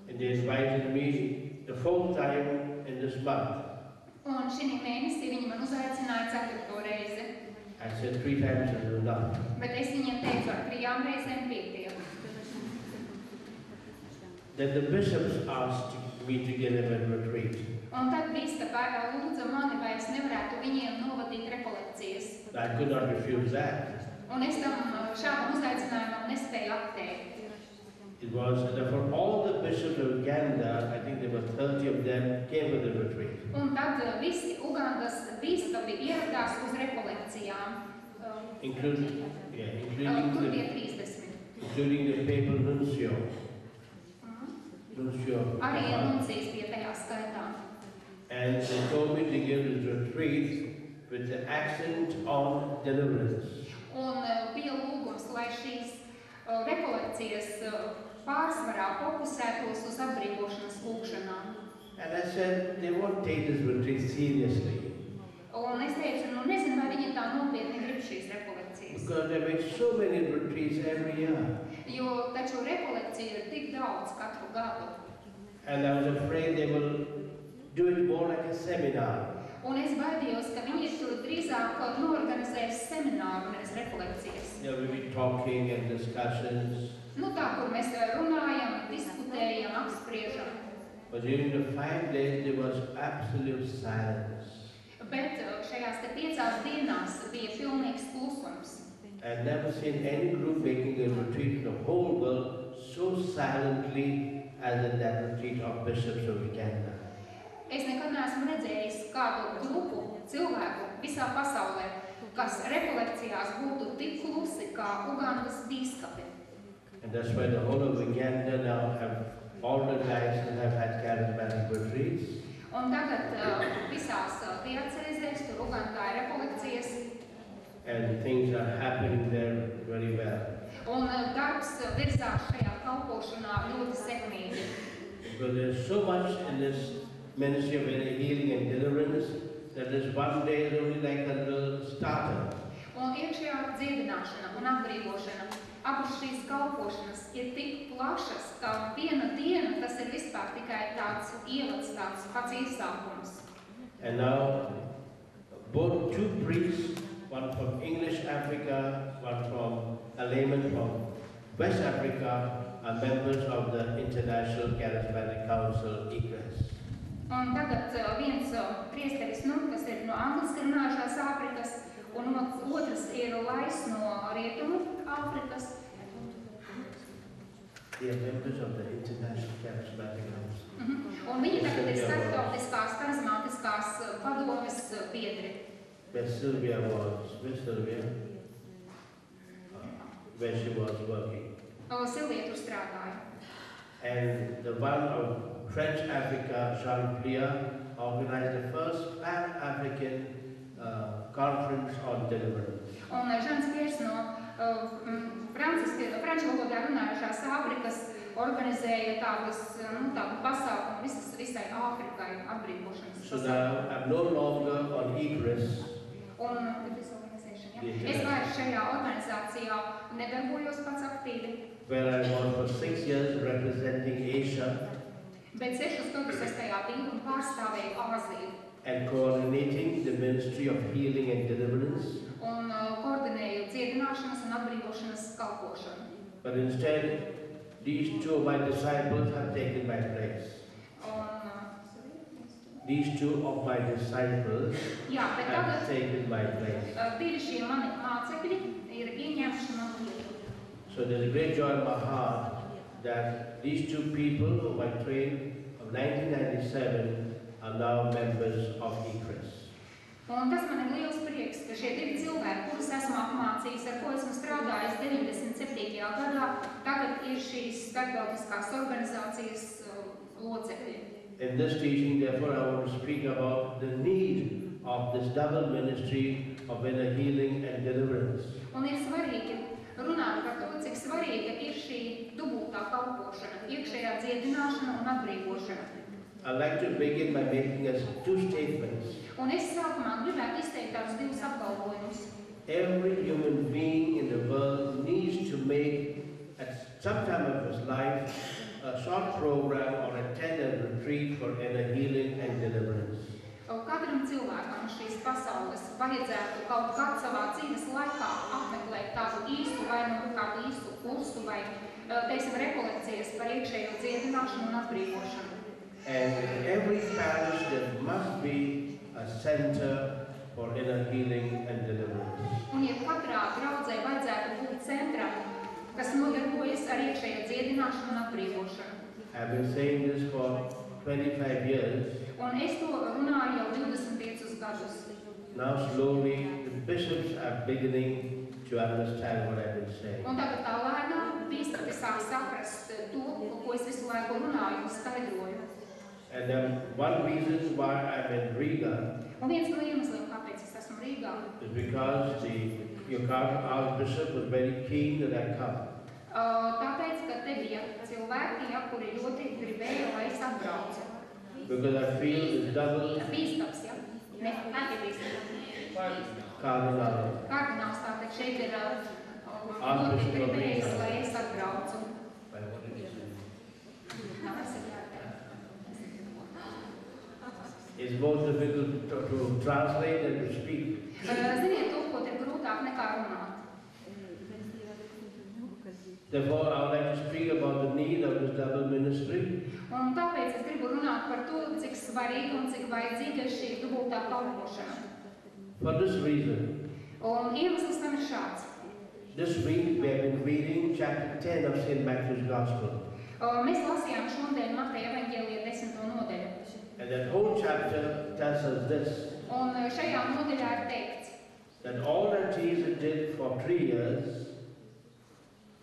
And they invited me the 4th time in this month. Un šī mēnesī viņi man uzaicināja 4. reizi. I said 3 times is enough. Bet es viņiem teicu, ar 3 reizēm pietiek. Then the bishops asked me to give them a retreat. Un tad biskupi lūdza mani, vai es nevarētu viņiem novadīt rekolekcijas. I could not refuse that. Un es šādam uzaicinājumam nespēju atteikt. It was for all the bishops of Uganda, I think there were 30 of them, came for the retreat. Un tad visi Ugandas biskupi ieradās uz rekolekcijām. Including Tur bija 30. including the papal nuncio. Arī nuncijas bija tajā skaitā. And they told me to give this retreat with the accent on deliverance. Un bija lūgums, lai šīs rekolekcijas pārsvarā fokusētos uz atbrīvošanas lūgšanām. And I said, they won't take this retreat seriously. Un es teicu, nezinu, vai viņi tā nopietni grib šīs rekolekcijas. Because they make so many retreats every year. Jo taču rekolekcija ir tik daudz katru gadu. And I was afraid they will do it more like a seminar. Un es baidījos, ka viņi tur drīzāk norganizēs semināru, nevis rekolekcijas. There will be talking and discussions. Tā, kur mēs runājam, diskutējam, apspriežam. But during the 5 days, there was absolute silence. Bet šajās te 5 dienās bija pilnīgs klusums. I've never seen any group making a retreat in the whole world so silently as in that retreat of bishops of Uganda. Es nekad neesmu redzējis kādu grupu cilvēku visā pasaulē, kas rekolekcijās būtu tik klusi kā Ugandas biskupi. And that's why the whole of Uganda now have all the guys that have had charismatic retreats. Un tagad visās diacēzēs, tur Ugandā ir rekolekcijas. And things are happening there very well. Un darbs virzās šajā kalpošanā ļoti sekmīgi. Because there's so much in this ministry of inner healing and deliverance that this one day is only like a little starter. Un iekšējā dziedināšana un atbrīvošana, abas šīs kalpošanas ir tik plašas, ka viena diena tas ir vispār tikai tāds ievads, tāds pats iesākums. And now, both two priests, one from English Africa, one from a layman from West Africa, are members of the International Charismatic Council, ICRES. Un tagad viens priesteris, kas ir no angliski runājušās Āfrikas, un otrs ir Lais no Rietumu Āfrikas. They are members of the International Charismatic Council. Un viņi tagad ir starptautiskās karizmātiskās padomes biedri. Where Sylvia was, where she was working. Silvija tur strādāja. And the one of French Africa, Jean Plia, organized the first Pan-African conference on deliverance. Un Žans Piers no franču valodā runājušās Āfrikas organizēja tādu pasākumu visai Āfrikai atbrīvošanas. So now I'm no longer on ICRES. Es vairs šajā organizācijā nedarbojos pats aktīvi. Where I was for 6 years representing Asia. Bet 6 gadus es tajā biju un pārstāvēju Āziju. And coordinating the ministry of healing and deliverance. Un koordinēju dziedināšanas un atbrīvošanas kalpošanu. But instead, these two of my disciples have taken my place. These two of my disciples have taken my place. Divi šie mani mācekļi ir ieņēmuši manu vietu. So there's a great joy in my heart that these two people whom I trained from 1997 are now members of ICRES. Un tas man ir liels prieks, ka šie divi cilvēki, kurus esmu apmācījis, ar ko esmu strādājis 97. gadā, tagad ir šīs starptautiskās organizācijas locekļi. In this teaching, therefore, I want to speak about the need of this double ministry of inner healing and deliverance. Un ir svarīgi runāt par to, cik svarīga ir šī dubultā kalpošana, iekšējā dziedināšana un atbrīvošana. I'd like to begin by making two statements. Un es sākumā gribētu izteikt tādus divus apgalvojumus. Every human being in the world needs to make, at some time of his life, a short program or attend a retreat for inner healing and deliverance. Katram cilvēkam šīs pasaules vajadzētu kaut kā savā dzīves laikā apmeklēt tādu īstu vai kādu īstu kursu vai, teiksim, rekolekcijas par iekšējo dziedināšanu un atbrīvošanu. And in every parish there must be a center for inner healing and deliverance. Un ja katrā draudzē vajadzētu būt centram, kas nodarbojas ar iekšējo dziedināšanu un atbrīvošanu. I've been saying this for 25 years. Un es to runāju jau 25 gadus. Now slowly the bishops are beginning to understand what I've been saying. Un tagad tā lēnām bīskapi sāk saprast to, ko es visu laiku runāju un skaidroju. And one reason why I'm in Riga Un viens no iemesliem, kāpēc es esmu Rīgā, is because your Archbishop was very keen that I come. Tāpēc, ka te bija cilvēki, kuri ļoti gribēja, lai es atbraucu. Because I feel it's double. Bīskaps, ja? Ne bīskaps. Kardināls, tātad šeit ir ļoti gribējis, lai es atbraucu. It's more difficult to translate than to speak. Ziniet, tulkot ir grūtāk nekā runāt. Therefore, I would like to speak about the need of this double ministry. Un tāpēc es gribu runāt par to, cik svarīga un cik vajadzīga ir šī dubultā kalpošana. For this reason. Un iemesls tam ir šāds. This week we have been reading chapter 10 of St. Matthew's Gospel. Mēs lasījām šodien Mateja evaņģēlija 10. nodaļu. And that whole chapter tells us this. Un šajā nodaļā ir teikts, that all that Jesus did for 3 years,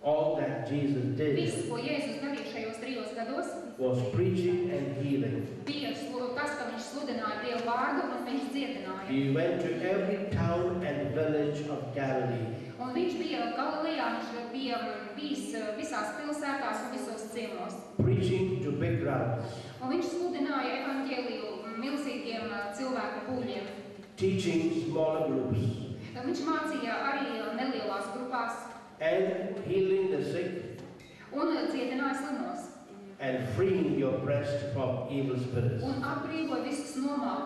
all that Jesus did viss, ko Jēzus darīja šajos 3 gados, was preaching and healing. bija tas, tas, ka viņš sludināja Dievu vārdu un viņš dziedināja. He went to every town and village of Galilee, Un viņš bija Galilejā, viņš bija bijis visās pilsētās un visos ciemos. preaching to big crowds, Un viņš sludināja evaņģēliju milzīgiem cilvēku pūļiem. teaching smaller groups, Viņš mācīja arī nelielās grupās and healing the sick un dziedināja slimos. and freeing the oppressed from evil spirits. Un atbrīvoja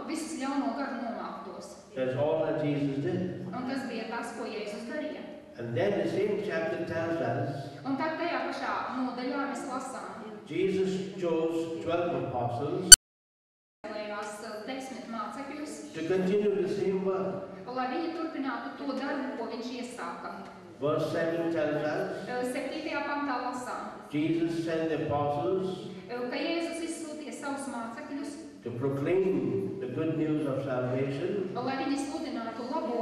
visus ļauno garu nomāktos. That's all that Jesus did. Un tas bija tas, ko Jēzus darīja. And then the same chapter tells us Un tad tajā pašā nodaļā mēs lasām, Jesus chose 12 apostles vēlējās 10 mācekļus, to continue the same work. lai viņi turpinātu to darbu, ko viņš iesāka. Verse 7 tells us 7. pantā lasām, Jesus sent the apostles ka Jēzus izsūtīja savus mācekļus, to proclaim the good news of salvation lai viņi sludinātu labo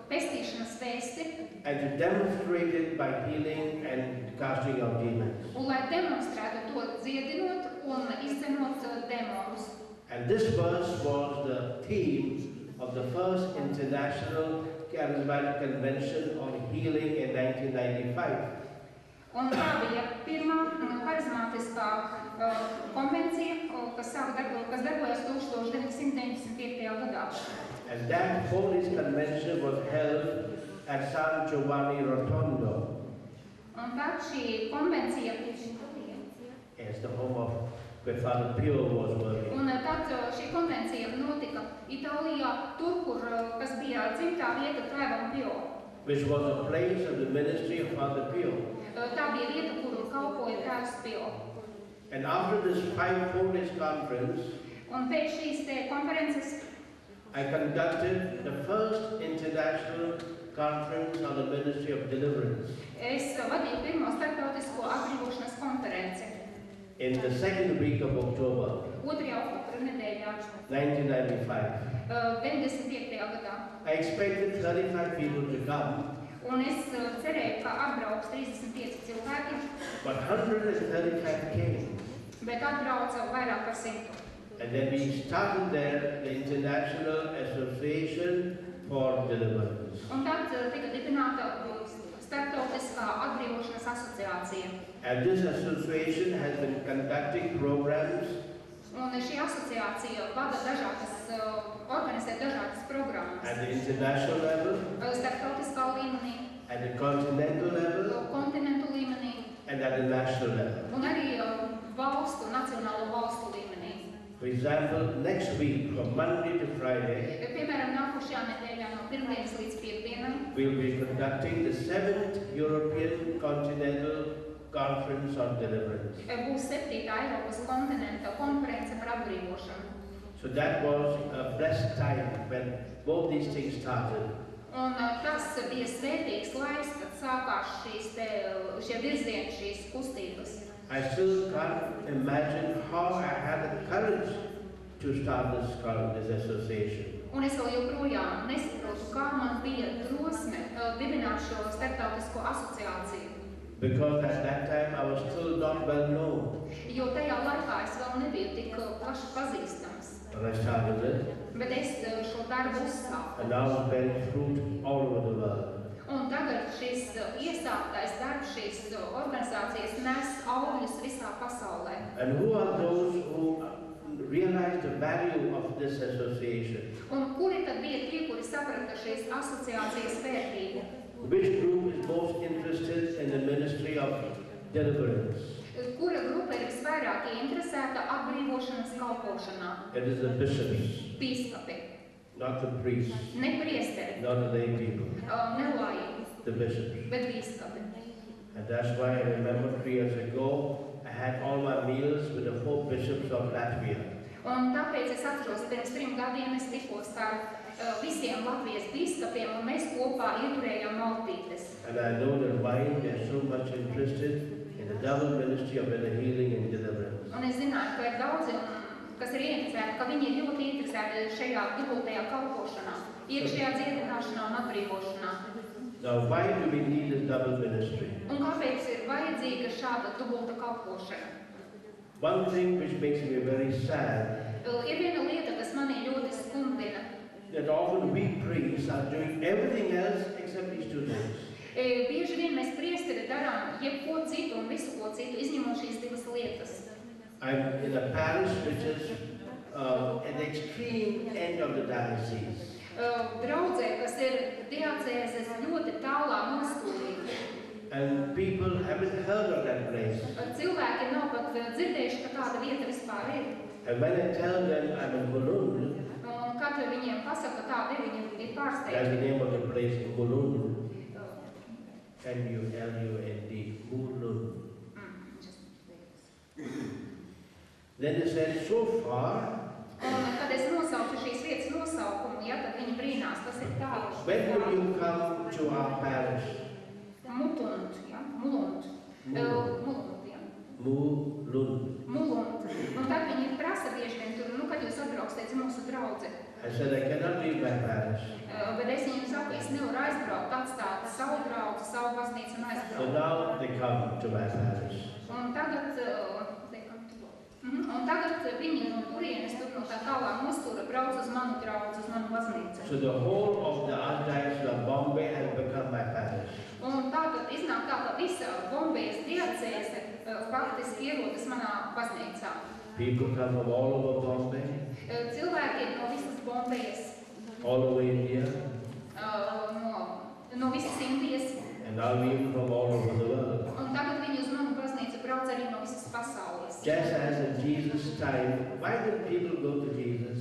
pestīšanas vēsti and to demonstrate it by healing and casting out demons. un lai demonstrētu to dziedinot un izdzenot demonus. And this verse was the theme of the first International Charismatic Convention on Healing in 1995. Un tā bija pirmā harizmātiskā konvencija, kas darbojas 1995. gadā. And that Polish convention was held at San Giovanni Rotondo, Un tad šī konvencija, as the home of where Father Pio was working. un tad šī konvencija notika Itālijā, tur, kur, kas bija dzimtā vieta Tēvam Pio. Which was a place of the ministry of Father Pio. Tā bija vieta, kuru kalpoja Tēvs Pio. And after this 5 Polish conference, Un pēc šīs te konferences I conducted the first international conference on the ministry of deliverance es vadīju pirmo starptautisko atbrīvošanas konferenci in the second week of October 2. oktobra nedēļā 1995. 95. gadā. I expected 35 people to come, Un es cerēju, ka atbrauks 35 cilvēki, but 135 came. bet atbrauca vairāk par 100. And then we started there the International Association for Deliverance. Un tad tika dibināta starptautiskā atbrīvošanas asociācija. And this association has been conducting programs Un šī asociācija vada organizē dažādas programmas. at the international level, Starptautiskā līmenī, at the continental level, kontinentu līmenī and at the national level. un arī nacionālo valstu līmenī. For example, next week, from Monday to Friday, Piemēram, nākošajā nedēļā no pirmdienas līdz piekdienai we'll be conducting the 7th European Continental Conference on Deliverance. būs 7. Eiropas kontinenta konference par atbrīvošanu. So that was a blessed time when both these things started. Un tas bija svētīgs laiks, kad sākās šie virzieni, šīs kustības. I still can't imagine how I had the courage to start this association. Un es vēl joprojām nesaprotu, kā man bija drosme dibināt šo starptautisko asociāciju. Because at that time I was still not well known. Jo tajā laikā es vēl nebiju tik plaši pazīstams. When I started it, Bet es šo darbu uzsāku. and now it's bearing fruit all over the world. Un tagad šis iesāktais darbs, šīs organizācijas nes augļus visā pasaulē. And who are those who realize the value of this association? Un kuri tad bija tie, kuri saprata šīs asociācijas vērtību? Which group is most interested in the ministry of deliverance? Kura grupa ir visvairāk interesēta atbrīvošanas kalpošanā? It is the bishops, Bīskapi, not the priests, ne priesteri, not the lay people, ne laiki, the bishops. bet bīskapi. And that's why I remember 3 years ago, I had all my meals with the 4 bishops of Latvia. Un tāpēc es atceros, pirms 3 gadiem es tikos ar visiem Latvijas bīskapiem, un mēs kopā ieturējām maltītes. And I know that why they're so much interested in the double ministry of the healing and deliverance. Un es zināju, ka ir daudzi, kas ir ieinteresēti, ka viņi ir ļoti interesēti šajā dubultajā kalpošanā, iekšējā dziedināšanā un atbrīvošanā. Now, why do we need this double ministry? Un kāpēc ir vajadzīga šāda dubulta kalpošana? One thing which makes me very sad Ir viena lieta, kas manī ļoti skumdina. that often we priests are doing everything else except these two things. Bieži vien mēs priesteri darām jebko citu un visu ko citu, izņemot šīs divas lietas. I'm in a parish which is at the extreme end of the diocese. Draudzē, kas ir diacēzes ļoti tālā nostūrī. And people haven't heard of that place. Cilvēki nav pat dzirdējuši, ka tāda vieta vispār ir. And when I tell them I'm in Mulund, Un kad viņiem pasaka, tāda ir, viņiem ir that's pārsteigti. the name of the place, Mulund. M-U-L-U-N-D, Mulund. Then they said, so far, Un kad es nosaucu šīs vietas nosaukumu, ja, tad viņi brīnās, tas ir tālu. when will you come to our parish? Mutund, ja, Mulund. Mulund, ja. Mulund. Mulund. Un tad viņi prasa bieži vien tur, kad jūs atbrauksiet uz mūsu draudzi. I said, I cannot leave my parish. Bet es viņiem saku, es nevaru aizbraukt, atstāt savu draudzi, savu baznīcu un So aizbraukt. now they come to my parish. Un tagad, un tagad viņi no turienes, tur no tā tālā nostūra brauc uz manu draudzi, uz manu baznīcu. So the whole of the Archdiocese of Bombay has become my parish. Un tagad iznāk tā, ka visa Bombejas diacēze faktiski ierodas manā baznīcā. People come from all over Bombay, Cilvēki no visas Bombejas, all over India, no visas Indijas, and now even from all over the world. un tagad viņi uz manu baznīcu brauc arī no visas pasaules. Just as in Jesus' time, why did people go to Jesus?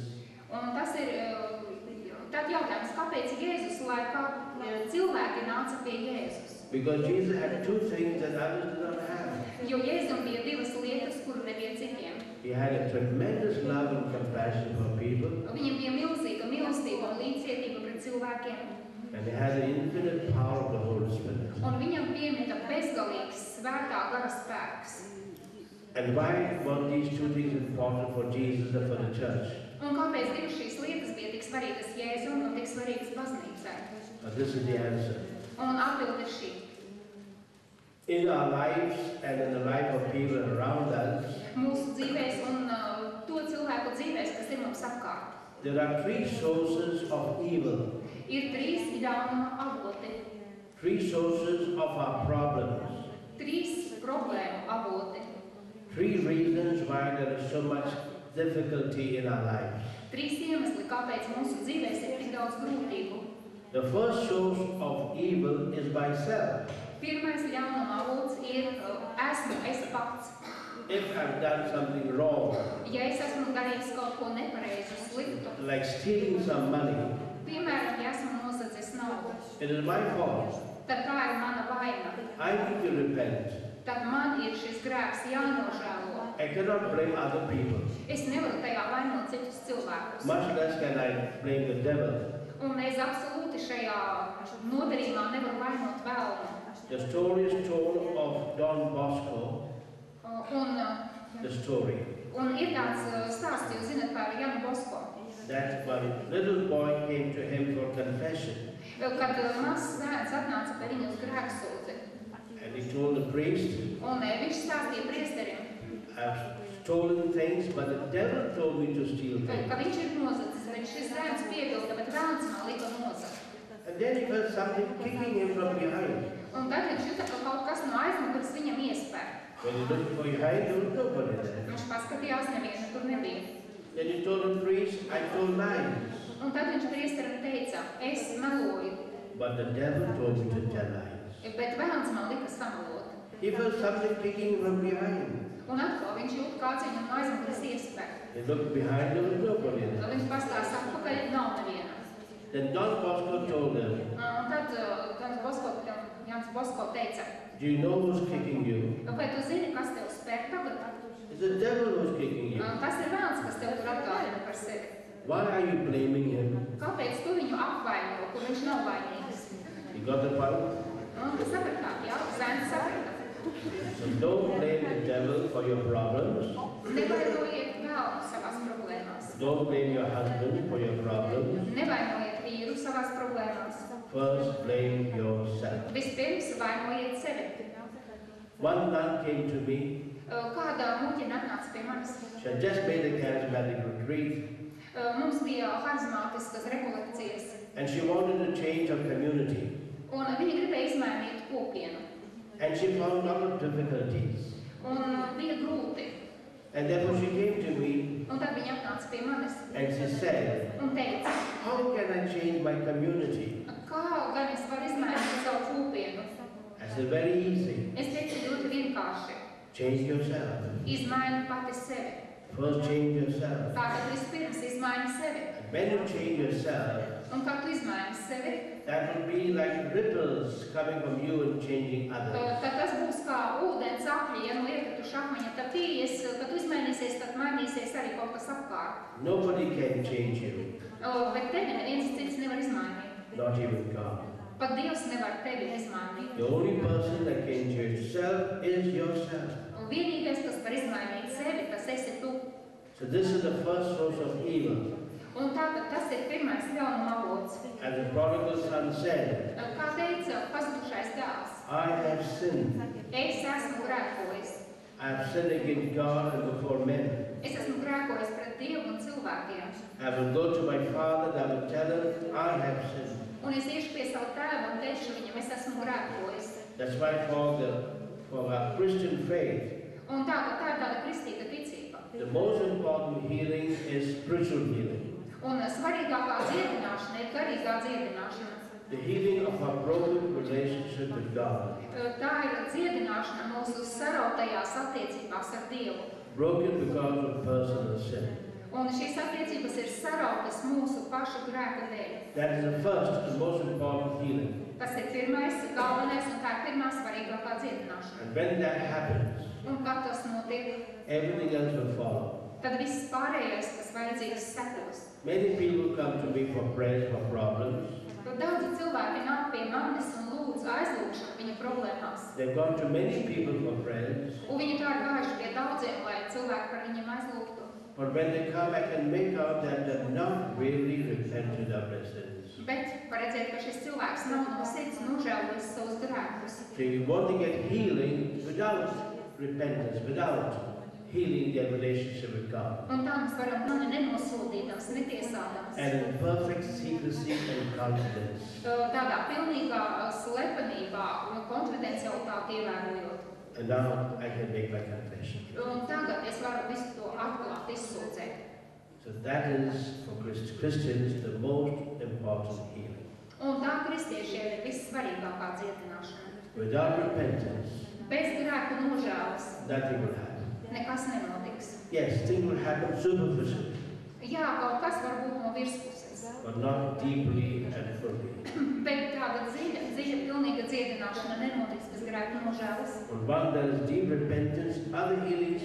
Un tas ir tad jautājums, kāpēc Jēzus laikā cilvēki nāca pie Jēzus? Because Jesus had two things that others did not have. Jo Jēzum bija divas lietas, kuru nebija citiem. He had a tremendous love and compassion for people, Viņam bija milzīga mīlestība un līdzcietība pret cilvēkiem. and he had the infinite power of the Holy Spirit. Un viņam piemita bezgalīgs svētā gara spēks. And why were these two things important for Jesus and for the church? Un kāpēc divas šīs lietas bija tik svarīgas Jēzum un tik svarīgas baznīcai? This is the answer. Un atbilde ir šī. In our lives and in the life of people around us, Mūsu dzīvēs un to cilvēku dzīvēs, kas ir mums apkārt. there are three sources of evil, Ir trīs ļaunuma avoti, three sources of our problems, trīs problēmu avoti, three reasons why there is so much difficulty in our lives. trīs iemesli, kāpēc mūsu dzīvēs ir tik daudz grūtību. The first source of evil is by self. Pirmais ļaunuma avots ir esmu es pats. If I've done something wrong, Ja es esmu darījis kaut ko nepareizu, sliktu, like stealing some money, piemēram, ja esmu nosadzis naudu, it is my fault. tad tā ir mana vaina. I need to repent. Tad man ir šis grēks jānožēlo. I cannot blame other people. Es nevaru tajā vainot citus cilvēkus. Much less can I blame the devil. Un es absolūti šajā nodarījumā nevaru vainot vēlmu. The story is told of Don Bosco, the story, Un ir tāds stāsts, jūs zināt, par Janu Bosko. that one little boy came to him for confession. Kad mazs bērns atnāca pie viņu uz grēksūdzi. And he told the priest, Un viņš stāstīja priesterim, I've stolen things, but the devil told me to steal ka things. viņš ir nozadzis, bet šis bērns piebilda, bet vēlns man lika nozagt. And then he felt something kicking him from behind. Un tad viņš juta, ka kaut kas no aizmugures viņam iespēja. When he looked for behind, there was nobody there. Viņš paskatījās, neviena tur nebija. Then he told the priest, I told lies. Un tad viņš priesterim teica, es meloju, But the devil told me to tell lies. bet vēlns man lika samelot. He felt something kicking him from behind. Un atkal viņš jūt, kāds viņam no aizmugures iespēja. He looked behind, there was nobody there. Viņš pastāsta atpakaļ, nav neviena. Then Don Bosco told him, Un tad Jans Bosko teica, do you know who's kicking you? vai tu zini, kas tev spēr tagad? It's the devil who's kicking you. Tas ir vēlns, kas tev tur atgādina par sevi. Why are you blaming him? Kāpēc tu viņu apvaino, kur viņš nav vainīgs? You got the point? Sapratāt, jā, zēns saprata. So don't blame the devil for your problems. Nevainojiet vēlnu savās problēmās. Don't blame your husband for your problems. Nevainojiet vīru savās problēmās. First, blame yourself. Vispirms vainojiet sevi. One nun came to me. Kāda muļķina atnāca pie manis? She had just made a charismatic retreat. retreat, Mums bija harizmātiskas rekolekcijas, and she wanted to change her community. un viņa gribēja izmainīt kopienu. And she found a lot of difficulties. Un bija grūti. And therefore she came to me Un tad viņa atnāca pie manis and she said, un teica, how can I change my community? kā gan es varu izmainīt savu kopienu? I said, very easy. Es teicu ļoti vienkārši. Change yourself. Izmaini pati sevi. First change yourself. Tātad vispirms izmaini sevi. When you change yourself, Un kad tu izmaini sevi, that will be like ripples coming from you and changing others. tad tas būs kā ūdens akļi, ja nu iekrituši akmeņi, tad ies, kad tu izmainīsies, tad mainīsies arī kaut kas apkārt. Nobody can change you, Bet tevi neviens cits nevar izmainīt. not even God. Pat Dievs nevar tevi izmainīt. The only person that can change yourself is yourself. Un vienīgais, kas var izmainīt sevi, tas esi tu. So this is the first source of evil. Un tātad tas ir pirmais ļaunuma avots. As the prodigal son said, Kā teica pazudušais dēls, I have sinned. es esmu grēkojis. I have sinned against God and before men. Es esmu grēkojis pret Dievu un cilvēkiem. I will go to my father and I will tell him, I have sinned. Un es iešu pie savu tēvu un teikšu viņam, es esmu grēkojis. That's why for our Christian faith, Un tā ir tāda kristīga ticība. the most important healing is spiritual healing. Un svarīgākā dziedināšana ir garīgā dziedināšana. The healing of our broken relationship with God. Tā ir dziedināšana mūsu sarautajās attiecībās ar Dievu. Broken because of personal sin. Un šīs attiecības ir sarautas mūsu pašu grēka dēļ. That is the first and most important healing. Tas ir pirmais, galvenais, un tā ir pirmā svarīgākā dziedināšana. And when that happens, Un kad tas notiek, everything else will follow. tad viss pārējais, kas vajadzīgs, sekos. Many people come to me for prayers for problems. Daudzi cilvēki nāk pie manis un lūdz aizlūgšanu viņu problēmās. They've gone to many people for prayers. Un viņi tā ir gājuši pie daudziem, lai cilvēki par viņiem aizlūgtu. But when they come, I can make out that they're not really repented of their sins. Bet paredzēt, ka šis cilvēks nav no sirds nožēlojis savus grēkus. So you want to get healing without repentance, without healing their relationship with God. Un tā mēs varam mani nenosodīdams, netiesādams. And in perfect secrecy and confidence. Tādā pilnīgā slepenībā un konfidencialitāti ievērojot. And now I can make my confession. Un tagad es varu visu to atklāt, izsūdzēt. So that is, for Christians, the most important healing. Un tā kristiešiem ir vissvarīgākā dziedināšana. Without repentance, Bez grēku nožēlas nothing will happen. nekas nenotiks. Yes, things will happen superficially, Jā, kaut kas var būt no virspuses, but not deeply and fully. bet tāda dziļa, pilnīga dziedināšana nenotiks bez grēku nožēlas. When one there is deep repentance, other healings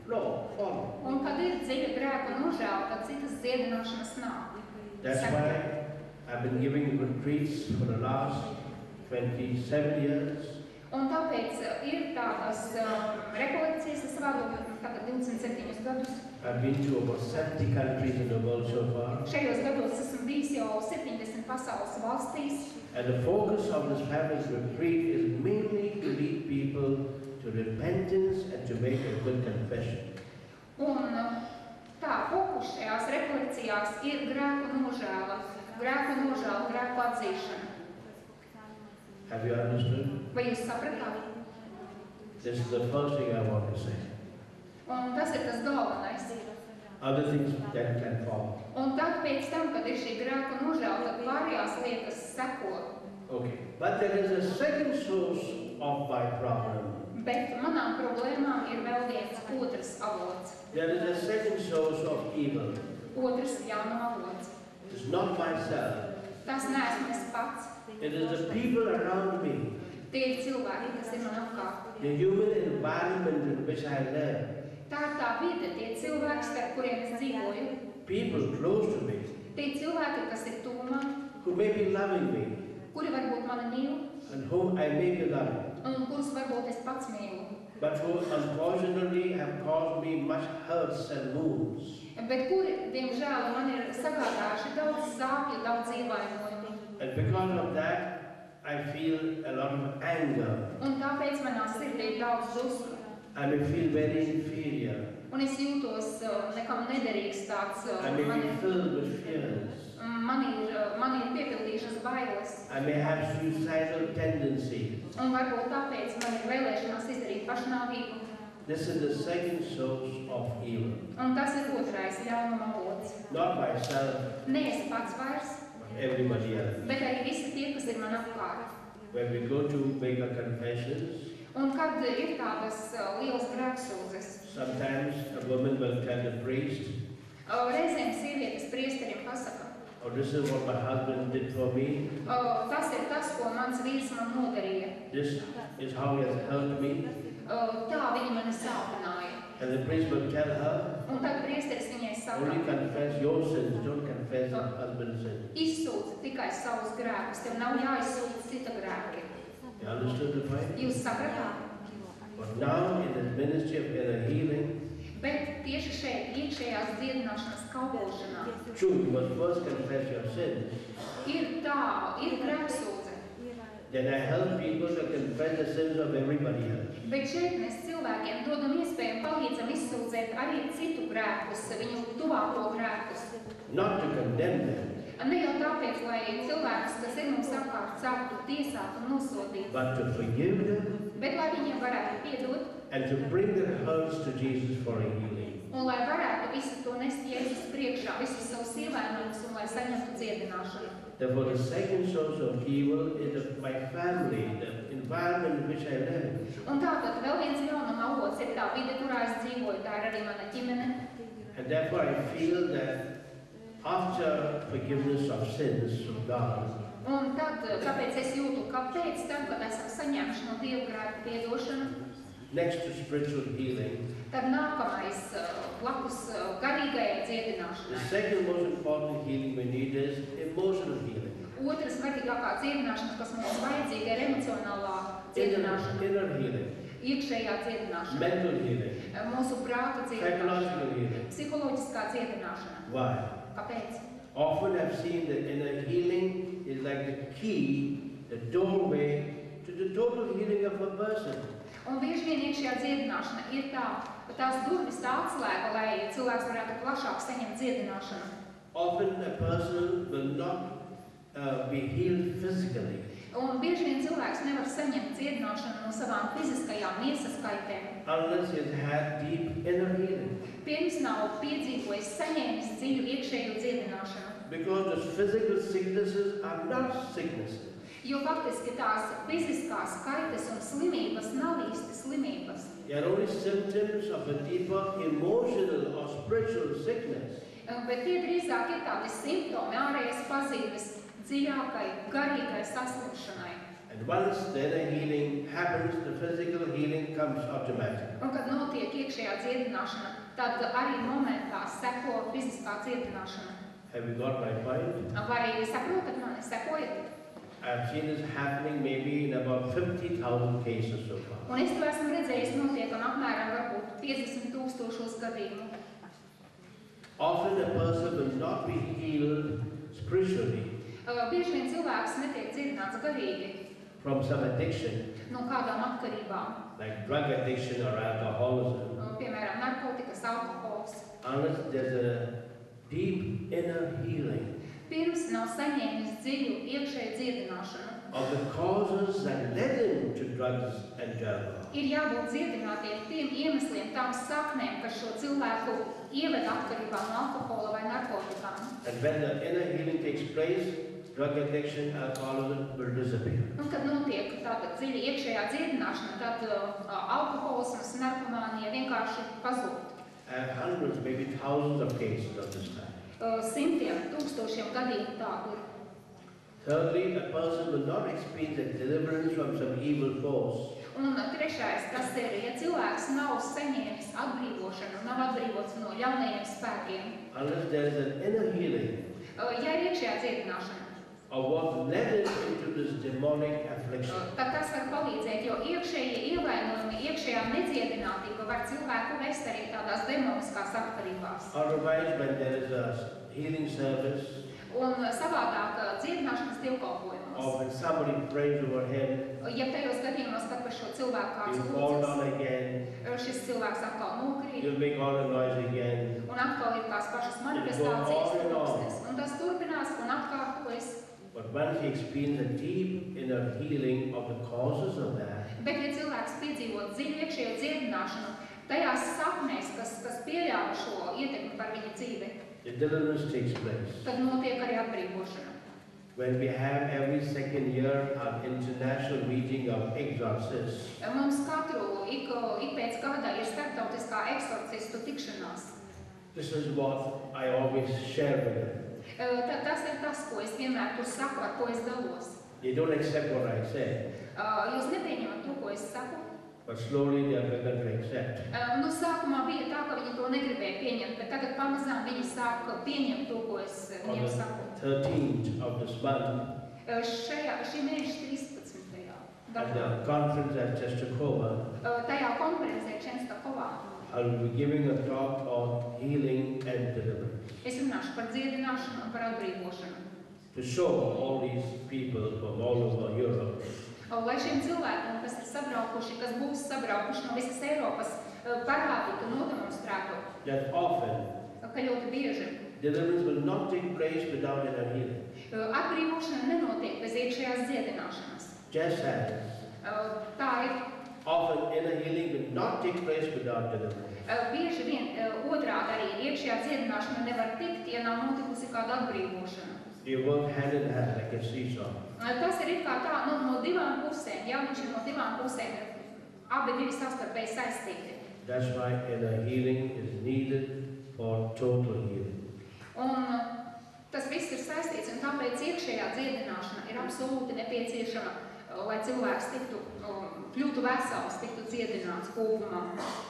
follow. Un kad ir dziļa grēku nožēla, tad citas dziedināšanas nāk. That's why I've been giving retreats for the last 27 years. Un tāpēc ir tādas rekolekcijas, es vadu tagad 27 gadus. I've been to over 70 countries in the world so far. Šajos gados esmu bijis jau 70 pasaules valstīs. And the focus of this family's retreat is mainly to lead people to repentance and to make a good confession. Un tā, fokus šajās rekolekcijās ir grēku nožēla, grēku atzīšana. Have you understood? Vai jūs sapratāt? This is the first thing I want to say. Un tas ir tas galvenais. Other things that can follow. Un tad pēc tam, kad ir šī grēku nožēla, tad pārējās lietas seko. Okay, but there is a second source of my problem. Bet manām problēmām ir vēl viens otrs avots. There is a second source of evil. Otrs ļaunuma avots. It's not myself. Tas neesmu es pats. It is the people around me. Tie ir cilvēki, kas ir man apkārt. The human environment in which I live. Tā ir tā vide, tie cilvēki, starp kuriem es dzīvoju. People close to me. Tie cilvēki, kas ir tuvu man, Who may be loving me. kuri varbūt mani mīl, And whom I may be loving. un kurus varbūt es pats mīlu. But who unfortunately have caused me much hurts and wounds. Bet kuri, diemžēl, man ir sagādājuši daudz sāpju, daudz ievainojumu. And because of that, I feel a lot of anger. Un tāpēc manā sirdī ir daudz dusmu. I may feel very inferior. Un es jūtos nekam nederīgs tāds, I may be filled with fears. man ir piepildījušas bailes. I may have suicidal tendencies. Un varbūt tāpēc man ir vēlēšanās izdarīt pašnāvību. This is the second source of evil. Un tas ir otrais ļaunuma avots. Not myself, Ne es pats vairs, but everybody else. bet arī visi tie, kas ir man apkārt. When we go to make our confessions, Un kad ir tādas lielas grēksūdzes, sometimes a woman will tell the priest, reizēm sievietes priesterim pasaka, oh, this is what my husband did for me. tas ir tas, ko mans vīrs man nodarīja. This is how he has helped me. Tā viņi mani sāpināja. And the priest will tell her, Un tad priesteris viņai only saka, confess your sins, don't confess your husband's sins. izsūdz tikai savus grēkus, tev nav jāizsūdz cita grēki. You understood the point? Jūs sapratāt? But now in the ministry of inner healing, Bet tieši šeit, iekšējās dziedināšanas kalpošanā, true, you must first confess your sins. ir grēksūdze. Then I help people to confess the sins of everybody else. Bet šeit mēs cilvēkiem dodam iespēju palīdzam izsūdzēt arī citu grēkus, viņu tuvāko grēkus. Not to condemn them, Ne jau tāpēc, lai cilvēkus, kas ir mums apkārt, sāktu tiesāt un nosodīt, but to forgive them bet lai viņiem varētu piedot and to bring their hurts to Jesus for a healing. un lai varētu visu to nest Jēzus priekšā, visus savus ievainojumus un lai saņemtu dziedināšanu. Therefore, the second source of evil is my family, the environment in which I live. Un tātad vēl viens ļaunuma avots ir tā vide, kurā es dzīvoju, tā ir arī mana ģimene. And therefore, I feel that after forgiveness of sins from God, Un tad, kāpēc es jūtu, ka pēc tam, kad esam saņēmuši no Dieva grēku piedošanu, next to spiritual healing, tad nākamais blakus garīgajai the dziedināšanai. second most important healing we need is emotional healing. Otra svarīgākā dziedināšana, kas mums vajadzīga, ir emocionālā dziedināšana, Inner healing, iekšējā dziedināšana, mental healing, mūsu prāta dziedināšana, psychological healing. psiholoģiskā dziedināšana. Why? Kāpēc? Often I've seen that inner healing is like the key, the doorway to the total healing of a person. Un bieži vien iekšējā dziedināšana ir tās durvis, tā atslēga, lai cilvēks varētu plašāk saņemt dziedināšanu. Often a person will not be healed physically Un bieži vien cilvēks nevar saņemt dziedināšanu no savām fiziskajām miesas kaitēm, unless he has had deep inner healing. pirms nav piedzīvojis, saņēmis dziļu iekšējo dziedināšanu. Because those physical sicknesses are not sicknesses. Jo faktiski tās fiziskās kaitas un slimības nav īsti slimības, They are only symptoms of a deeper emotional or spiritual sickness. bet tie drīzāk ir tādi simptomi, ārējas pazīmes dziļākai, garīgai saslimšanai. And once the inner healing happens, the physical healing comes automatically. Un kad notiek iekšējā dziedināšana, tad arī momentā seko fiziskā dziedināšana. Have you got my point? Vai saprotat mani, sekojat? I've seen this happening maybe in about 50,000 cases so far. Un es to esmu redzējis notiekam apmēram varbūt 50,000 gadījumu. Often a person will not be healed spiritually Bieži vien cilvēks netiek dziedināts garīgi from some addiction, no kādām atkarībām, like drug addiction or alcoholism, piemēram, narkotikas, alkohols, unless there's a deep inner healing pirms nav saņēmis dziļu iekšēju dziedināšanu. of the causes that led him to drugs and alcohol. Ir jābūt dziedinātiem tiem iemesliem, tām saknēm, kas šo cilvēku ieved atkarībā no alkohola vai narkotikām. And when the inner healing takes place, drug addiction, alcoholism will disappear. Un kad notiek tāda dziļa iekšējā dziedināšana, tad alkoholisms, narkomānija vienkārši pazūd. I have hundreds, maybe thousands of cases of this type. Simtiem, tūkstošiem gadījumu tādu ir. Thirdly, a person will not experience a deliverance from some evil force Un trešais, tas ir, ja cilvēks nav saņēmis atbrīvošanu, nav atbrīvots no ļaunajiem spēkiem, unless there is an inner healing ja ir iekšējā dziedināšana, of what led him into this demonic affliction. tad tas var palīdzēt, jo iekšējie ievainojumi, iekšējā nedziedinātība var cilvēku vest arī tādās demoniskās atkarībās. Otherwise, when there is a healing service, Un savādāk dziedināšanas dievkalpojumos. or when somebody prays over him, Ja tajos gadījumos, kad par šo cilvēku kāds he'll fall lūdzas, down again, šis cilvēks atkal nokrīt, he'll make all the noise again. un atkal ir tās pašas manifestācijas trūksnes. Un tas turpinās un atkārtojas. But once he experiences a deep inner healing of the causes of that, Bet, ja cilvēks piedzīvo dziļu iekšējo dziedināšanu, tajās saknēs, kas pieļāva šo ietekmi par viņa dzīvi, the deliverance takes place. tad notiek arī atbrīvošana. When we have every second year an international meeting of exorcists, Mums katru ik pēc gada ir starptautiskā eksorcistu tikšanās. this is what I always share with them. Tas ir tas, ko es vienmēr tur saku, ar ko es dalos. They don't accept what I say, Jūs nepieņemat to, ko es saku. but slowly they are begun to accept. Nu, sākumā bija tā, ka viņi to negribēja pieņemt, bet tagad pamazām viņi sāk pieņemt to, ko es On viņiem the saku. 13th of this month, Šī mēneša 13. at datā, the conference at Czestochowa, tajā konferencē Čenstokovā, I will be giving a talk on healing and deliverance es runāšu par dziedināšanu un par atbrīvošanu. to show all these people from all over Europe Lai šiem cilvēkiem, kas ir sabraukuši, kas būs sabraukuši no visas Eiropas, parādītu un nodemonstrētu, that often ka ļoti bieži deliverance will not take place without inner healing. atbrīvošana nenotiek bez iekšējās dziedināšanas. Just as Tā ir. often inner healing will not take place without deliverance. Bieži vien otrādi arī iekšējā dziedināšana nevar tikt, ja nav notikusi kāda atbrīvošana. They work hand in hand like a seesaw. Tas ir it kā tā no divām pusēm, ja viņš ir no divām pusēm, abi divi savstarpēji saistīti. That's why inner healing is needed for total healing. Un tas viss ir saistīts, un tāpēc iekšējā dziedināšana ir absolūti nepieciešama, lai cilvēks kļūtu vesels, tiktu dziedināts kopumā.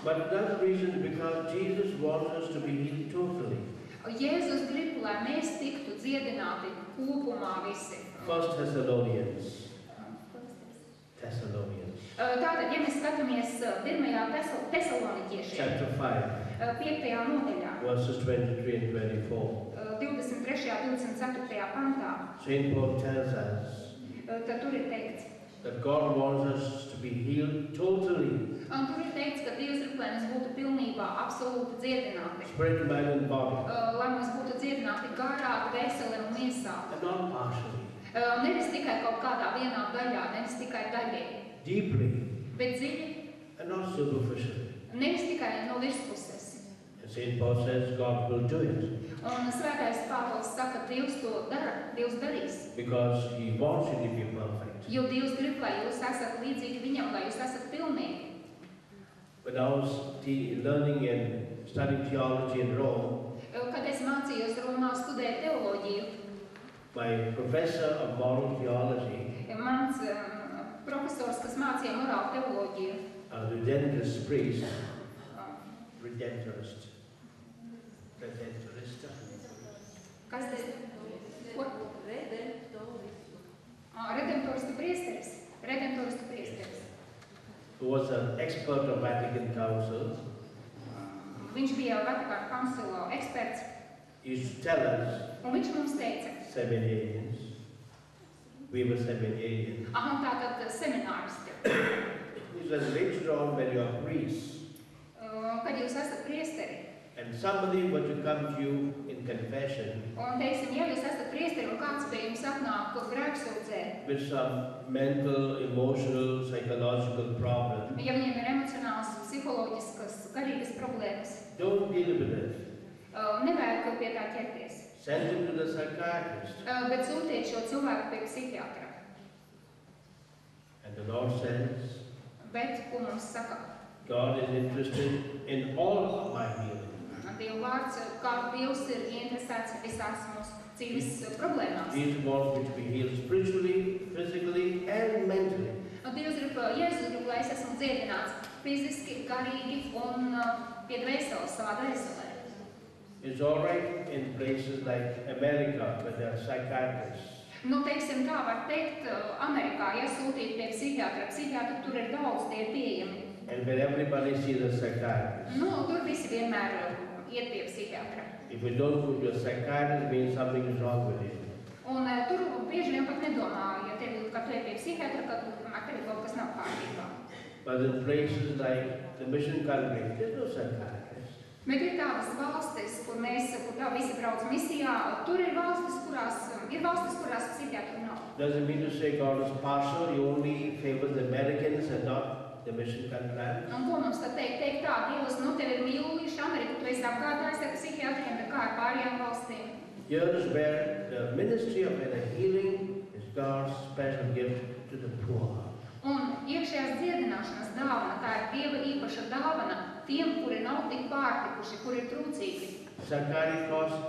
But another reason is because Jesus wants us to be healed totally. Jēzus grib, lai mēs tiktu dziedināti kopumā visi. 1 Thessalonians. Tātad, ja mēs skatāmies 1. Tesaloniķiešiem, Chapter 5, 5. nodaļā, verses 23 and 24. 23. un 24. pantā, St. Paul tells us tad tur ir teikts, that God wants us to be healed totally, un tur ir teikts, ka Dievs grib, lai mēs būtu pilnībā, absolūti dziedināti, spirit, mind, and body, lai mēs būtu dziedināti garā, dvēselē un miesā. and not partially, Nevis tikai kaut kādā vienā daļā, nevis tikai daļēji, deeply, bet dziļi, and not superficially. nevis tikai no virspuses. And St. Paul says God will do it Un Svētais Pāvils saka, Dievs to dara, Dievs darīs. because He wants you to be perfect. Jo Dievs grib, lai jūs esat līdzīgi viņam, lai jūs esat pilnīgi. When I was learning and studying theology in Rome, Kad es mācījos Romā studēt teoloģiju, my professor of moral theology, mans profesors, kas mācīja morālu teoloģiju, a Redemptorist priest, Redemptorist, kas tas ir? Ko? Redemptoristu priesteris. who was an expert of Vatican Council, Viņš bija Vatikāna koncila eksperts, he used to tell us, un viņš mums teica, seminarians, we were seminarians, un tātad semināristi, he says later on when you are priests, kad jūs esat priesteri, and somebody were to come to you in confession un teiksim, ja jūs esat priesteri un kāds pie jums atnāk grēksūdzē, with some mental, emotional, psychological problem, ja viņiem ir emocionāls, psiholoģiskas, garīgas problēmas, don't deal with it. nevajag pie tā ķerties, Send him to the psychiatrist. bet sūtiet šo cilvēku pie psihiatra. And the Lord says, Bet, ko mums saka? God is interested in all my healing. Dieva vārds, kā Dievs ir ieinteresēts visās mūsu dzīves problēmās. He wants me to be healed spiritually, physically, and mentally. Dievs grib, Jēzus grib, lai es esmu dziedināts fiziski, garīgi un pie dvēseles, savā dvēselē. It's all right in places like America where there are psychiatrists. Nu, teiksim tā, var teikt, Amerikā, ja sūtīt pie psihiatra, tur ir daudz, tie ir pieejami. and where everybody sees a psychiatrist. Nu, tur visi vienmēr iet pie psihiatra. If you don't go to a psychiatrist, it means something is wrong with you. Un tur bieži vien pat nedomā, ja tev, kad tu ej pie psihiatra, ka ar tevi kaut kas nav kārtībā. But in places like the mission country, there's no psychiatrist. Bet ir tādas valstis, kur tā visi brauc misijā, tur ir valstis, kurās psihiatri nav. Doesn't mean to say God is partial, you only favor the Americans and not the mission country. Un ko mums tad teikt tā, Dievs, nu tev ir mīluši Ameriku, tu esi apgādājis ar psihiatriem, bet kā ar pārējām valstīm? Here is where the ministry of inner healing is God's special gift to the poor. Un iekšējās dziedināšanas dāvana, tā ir Dieva īpaša dāvana tiem, kuri nav tik pārtikuši, kuri ir trūcīgi. Psychiatry costs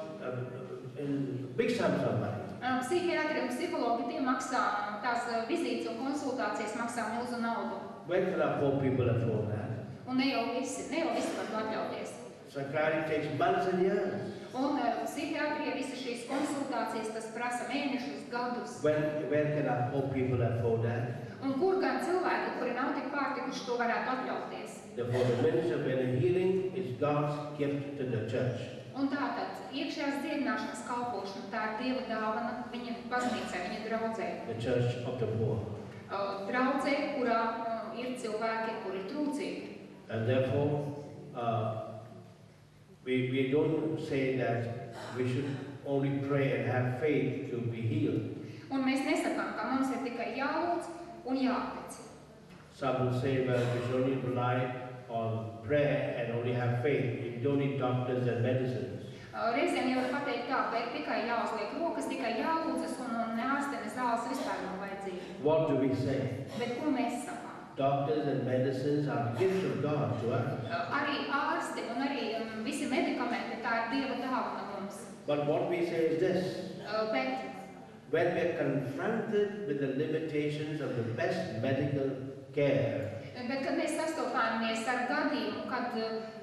big sums of money. Psihiatri un psihologi tie maksā, tās vizītes un konsultācijas maksā milzu naudu. When can our poor people afford that? Un ne jau visi var to atļauties. Psychiatry takes months and years. Un psihiatrija visas šīs konsultācijas, tas prasa mēnešus, gadus. Where can our poor people afford that? Un kur gan cilvēki, kuri nav tik pārtikuši, to varētu atļauties? Therefore, the ministry of inner healing is God's gift to the church. Un tātad, iekšējās dziedināšanas kalpošana, tā ir Dieva dāvana viņa baznīcai, viņa draudzē. The church of the poor. Draudzē, kurā ir cilvēki, kuri ir trūcīgi. And therefore, we don't say that we should only pray and have faith to be healed. Un mēs nesakām, ka mums ir tikai jālūdz un jātic. Some will say, well, we should only rely on prayer and only have faith. You don't need doctors and medicines. Reizēm jau var pateikt tā, ka ir tikai jāuzliek rokas, tikai jālūdzas un ne ārsti, ne zāles vispār nav vajadzīgi. What do we say? Bet ko mēs sakām? Doctors and medicines are gifts of God to us. Arī ārsti un arī visi medikamenti, tā ir Dieva dāvana mums. But what we say is this. Bet when we are confronted with the limitations of the best medical care, bet, kad mēs sastopāmies ar gadījumu, kad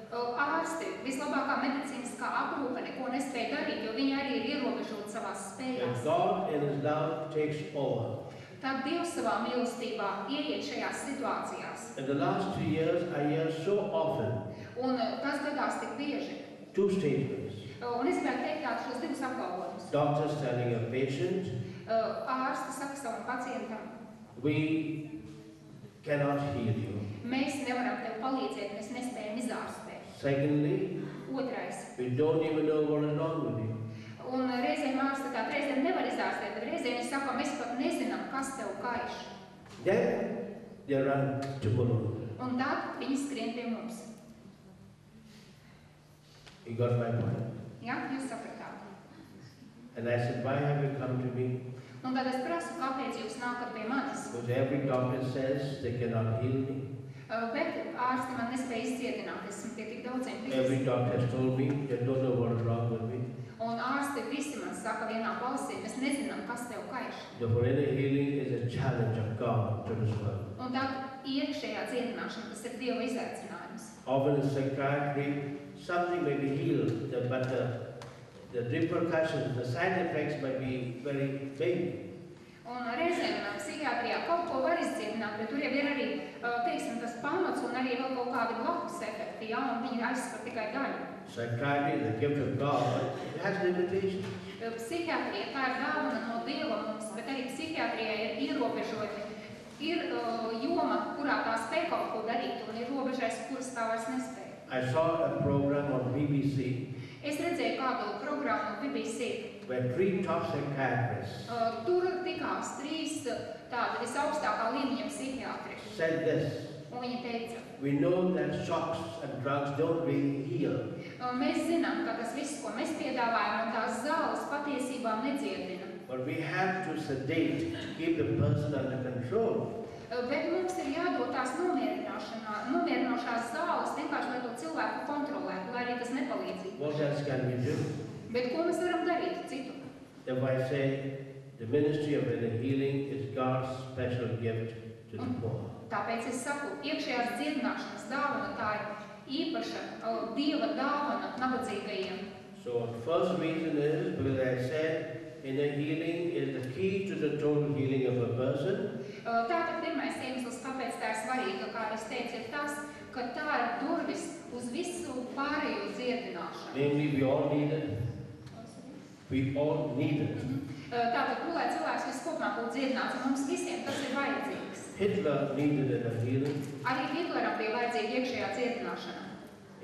ārsti vislabākā medicīniskā aprūpe neko nespēja darīt, jo viņi arī ir ierobežoti savās spējās. God in His love takes over. Tad Dievs savā mīlestībā ieiet šajās situācijās. In the last 2 years, I hear so often. Un tas gadās tik bieži. Two statements. Un es gribētu teikt tādus šos divus apgalvojumus. Doctors telling a patient, ārsti saka savam pacientam, we cannot heal you. mēs nevaram tev palīdzēt, mēs nespējam izārstēt. Secondly, Otrais. we don't even know what is wrong with you. Un reizēm ārsti tā reizēm nevar izārstēt, bet reizēm viņi saka, mēs pat nezinām, kas tev kaiš. Then they run to Mulund. Un tad viņi skrien pie mums. You got my point? Ja, jūs sapratāt. And I said, why have you come to me? Un tad es prasu, kāpēc jūs nākat pie manis? Because every doctor says they cannot heal me. Bet ārsti man nespēja izciedināt, esmu pie tik daudziem Every bijis. doctor has told me they don't know what is wrong with me. Un ārsti visi man saka vienā balsī, mēs nezinām, kas tev kaiš. Therefore, inner healing is a challenge of God to this world. Un tad iekšējā dziedināšana, tas ir Dieva izaicinājums. Often in psychiatry, something may be healed, but the repercussions, the side effects might be very big. Un reizēm psihiatrijā kaut ko var izdziedināt, bet tur jau ir arī, teiksim, tas pamats un arī vēl kaut kādi blakus efekti, ja, un viņi aizskar tikai daļu. Psychiatry is the gift of God, but it has limitations. Psihiatrija tā ir dāvana no Dieva mums, bet arī psihiatrijai ir ierobežoti. Ir joma, kurā tā spēj kaut ko darīt, un ir robežais, kuras tā vairs nespēj. I saw a program on BBC Es redzēju kādu programmu BBC. where 3 top psychiatrists Tur tikās 3 tādi visaugstākā līmeņa psihiatri. said this. Un viņi teica, We know that shocks and drugs don't really heal. mēs zinām, ka tas viss, ko mēs piedāvājam, un tās zāles patiesībā nedziedina. But we have to sedate to keep the person under control. Bet mums ir jādod tās nomierinošās zāles, vienkārši lai to cilvēku kontrolētu, lai arī tas nepalīdzītu. What else can we do? Bet ko mēs varam darīt citu? If I say the ministry of inner healing is God's special gift to the poor. Tāpēc es saku, iekšējās dziedināšanas dāvana tā ir īpaša Dieva dāvana nabadzīgajiem. So the first reason is because I said inner healing is the key to the total healing of a person. Tātad pirmais iemesls, kāpēc tā ir svarīga, kā es teicu, ir tas, ka tā ir durvis uz visu pārējo dziedināšanu. Namely, we all need it. We all need it. Tātad, lai cilvēks viskopumā būtu dziedināts, un mums visiem tas ir vajadzīgs. Hitler needed a healing. Arī Hitleram bija vajadzīga iekšējā dziedināšana.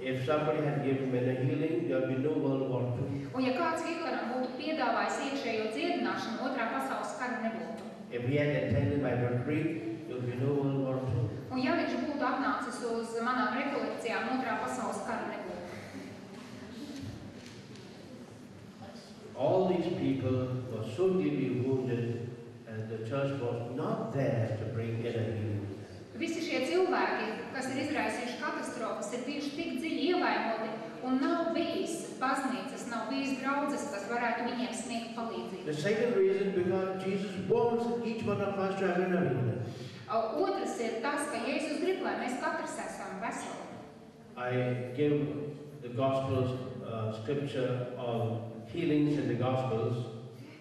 If somebody had given him a healing, there would be no World War II. Un ja kāds Hitleram būtu piedāvājis iekšējo dziedināšanu, otrā pasaules kara nebūtu. If he had attended my retreat, there would be no World War II. Un ja viņš būtu atnācis uz manām rekolekcijām, otrā pasaules kara nebūtu. All these people were so deeply wounded, and the church was not there to bring inner healing. Visi šie cilvēki, kas ir izraisījuši katastrofas, ir bijuši tik dziļi ievainoti, un nav bijis baznīcas, nav bijis draudzes, kas varētu viņiem sniegt palīdzību. The second reason, because Jesus wants each one of us to have inner healing. Otrs ir tas, ka Jēzus grib, lai mēs katrs esam veseli. I give the Gospels scripture on healings in the Gospels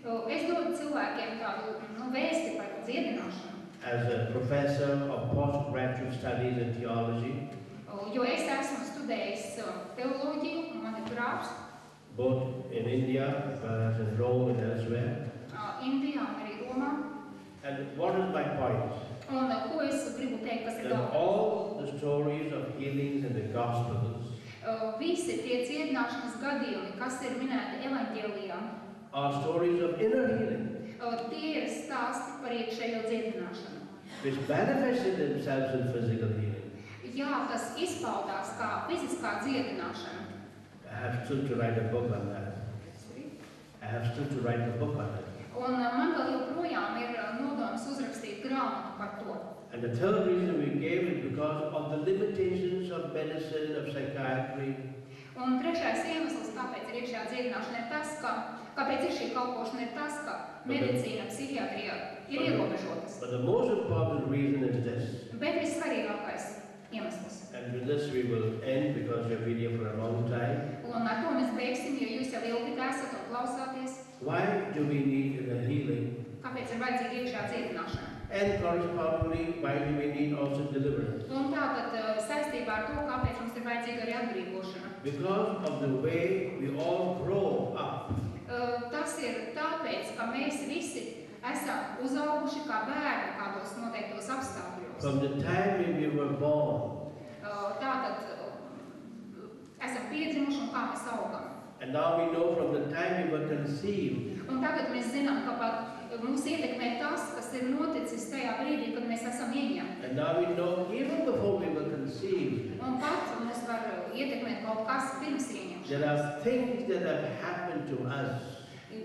Es dodu cilvēkiem tādu vēsti par dziedināšanu. as a professor of postgraduate studies in theology, Jo es esmu studējis teoloģiju, un man ir grāfs both in India as well as in Rome and elsewhere. Indijā un arī Romā. And what is my point? Un ko es gribu teikt, kas ir That galvenais? all the stories of healings in the Gospels Visi tie dziedināšanas gadījumi, kas ir minēti evaņģēlijā, are stories of inner healing, tie ir stāsti par iekšējo dziedināšanu. which manifested themselves in physical healing. Jā, tas izpaudās kā fiziskā dziedināšana. I have still to write a book on that. I have still to write a book on it. Un man vēl joprojām ir nodoms uzrakstīt grāmatu par to. And the third reason we gave it because of the limitations of medicine, of psychiatry. Un trešais iemesls, kāpēc ir iekšējā dziedināšana, ir tas, kāpēc ir šī kalpošana, ir tas, ka medicīna, psihiatrija ir ierobežotas. But the most important reason is this. Bet vissvarīgākais iemesls. And with this we will end because we have been here for a long time. Un ar to mēs beigsim, jo jūs jau ilgi esat un klausāties. Why do we need the healing? Kāpēc ir vajadzīga iekšējā dziedināšana? And correspondingly, why do we need also deliverance? Un tātad saistībā ar to, kāpēc mums ir vajadzīga arī atbrīvošana. Because of the way we all grow up. Tas ir tāpēc, ka mēs visi esam uzauguši kā bērni kādos noteiktos apstākļos. From the time when we were born. Tātad esam piedzimuši un kā mēs augam. And now we know from the time we were conceived. Un tagad mēs zinām, ka pat mūs ietekmē tas, kas ir noticis tajā brīdī, kad mēs esam ieņemti. And now we know even before we were conceived. Un pat mums var ietekmēt kaut kas pirms ieņemšanas. There are things that have happened to us.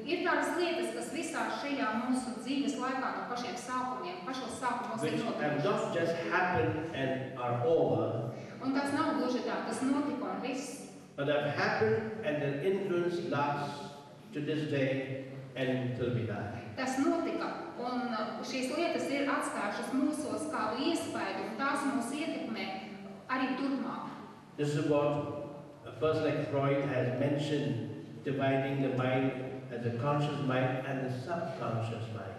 Ir tādas lietas, kas visā šajā mūsu dzīves laikā no pašiem sākumiem, pašos sākumos ir Which have notikušas. not just happened and are over, Un tas nav gluži tā, tas notika un viss. but have happened and their influence lasts to this day and until we die. Tas notika, un šīs lietas ir atstājušas mūsos kādu iespaidu, un tās mūs ietekmē arī turpmāk. This is what a person like Freud has mentioned, dividing the mind as a conscious mind and the subconscious mind.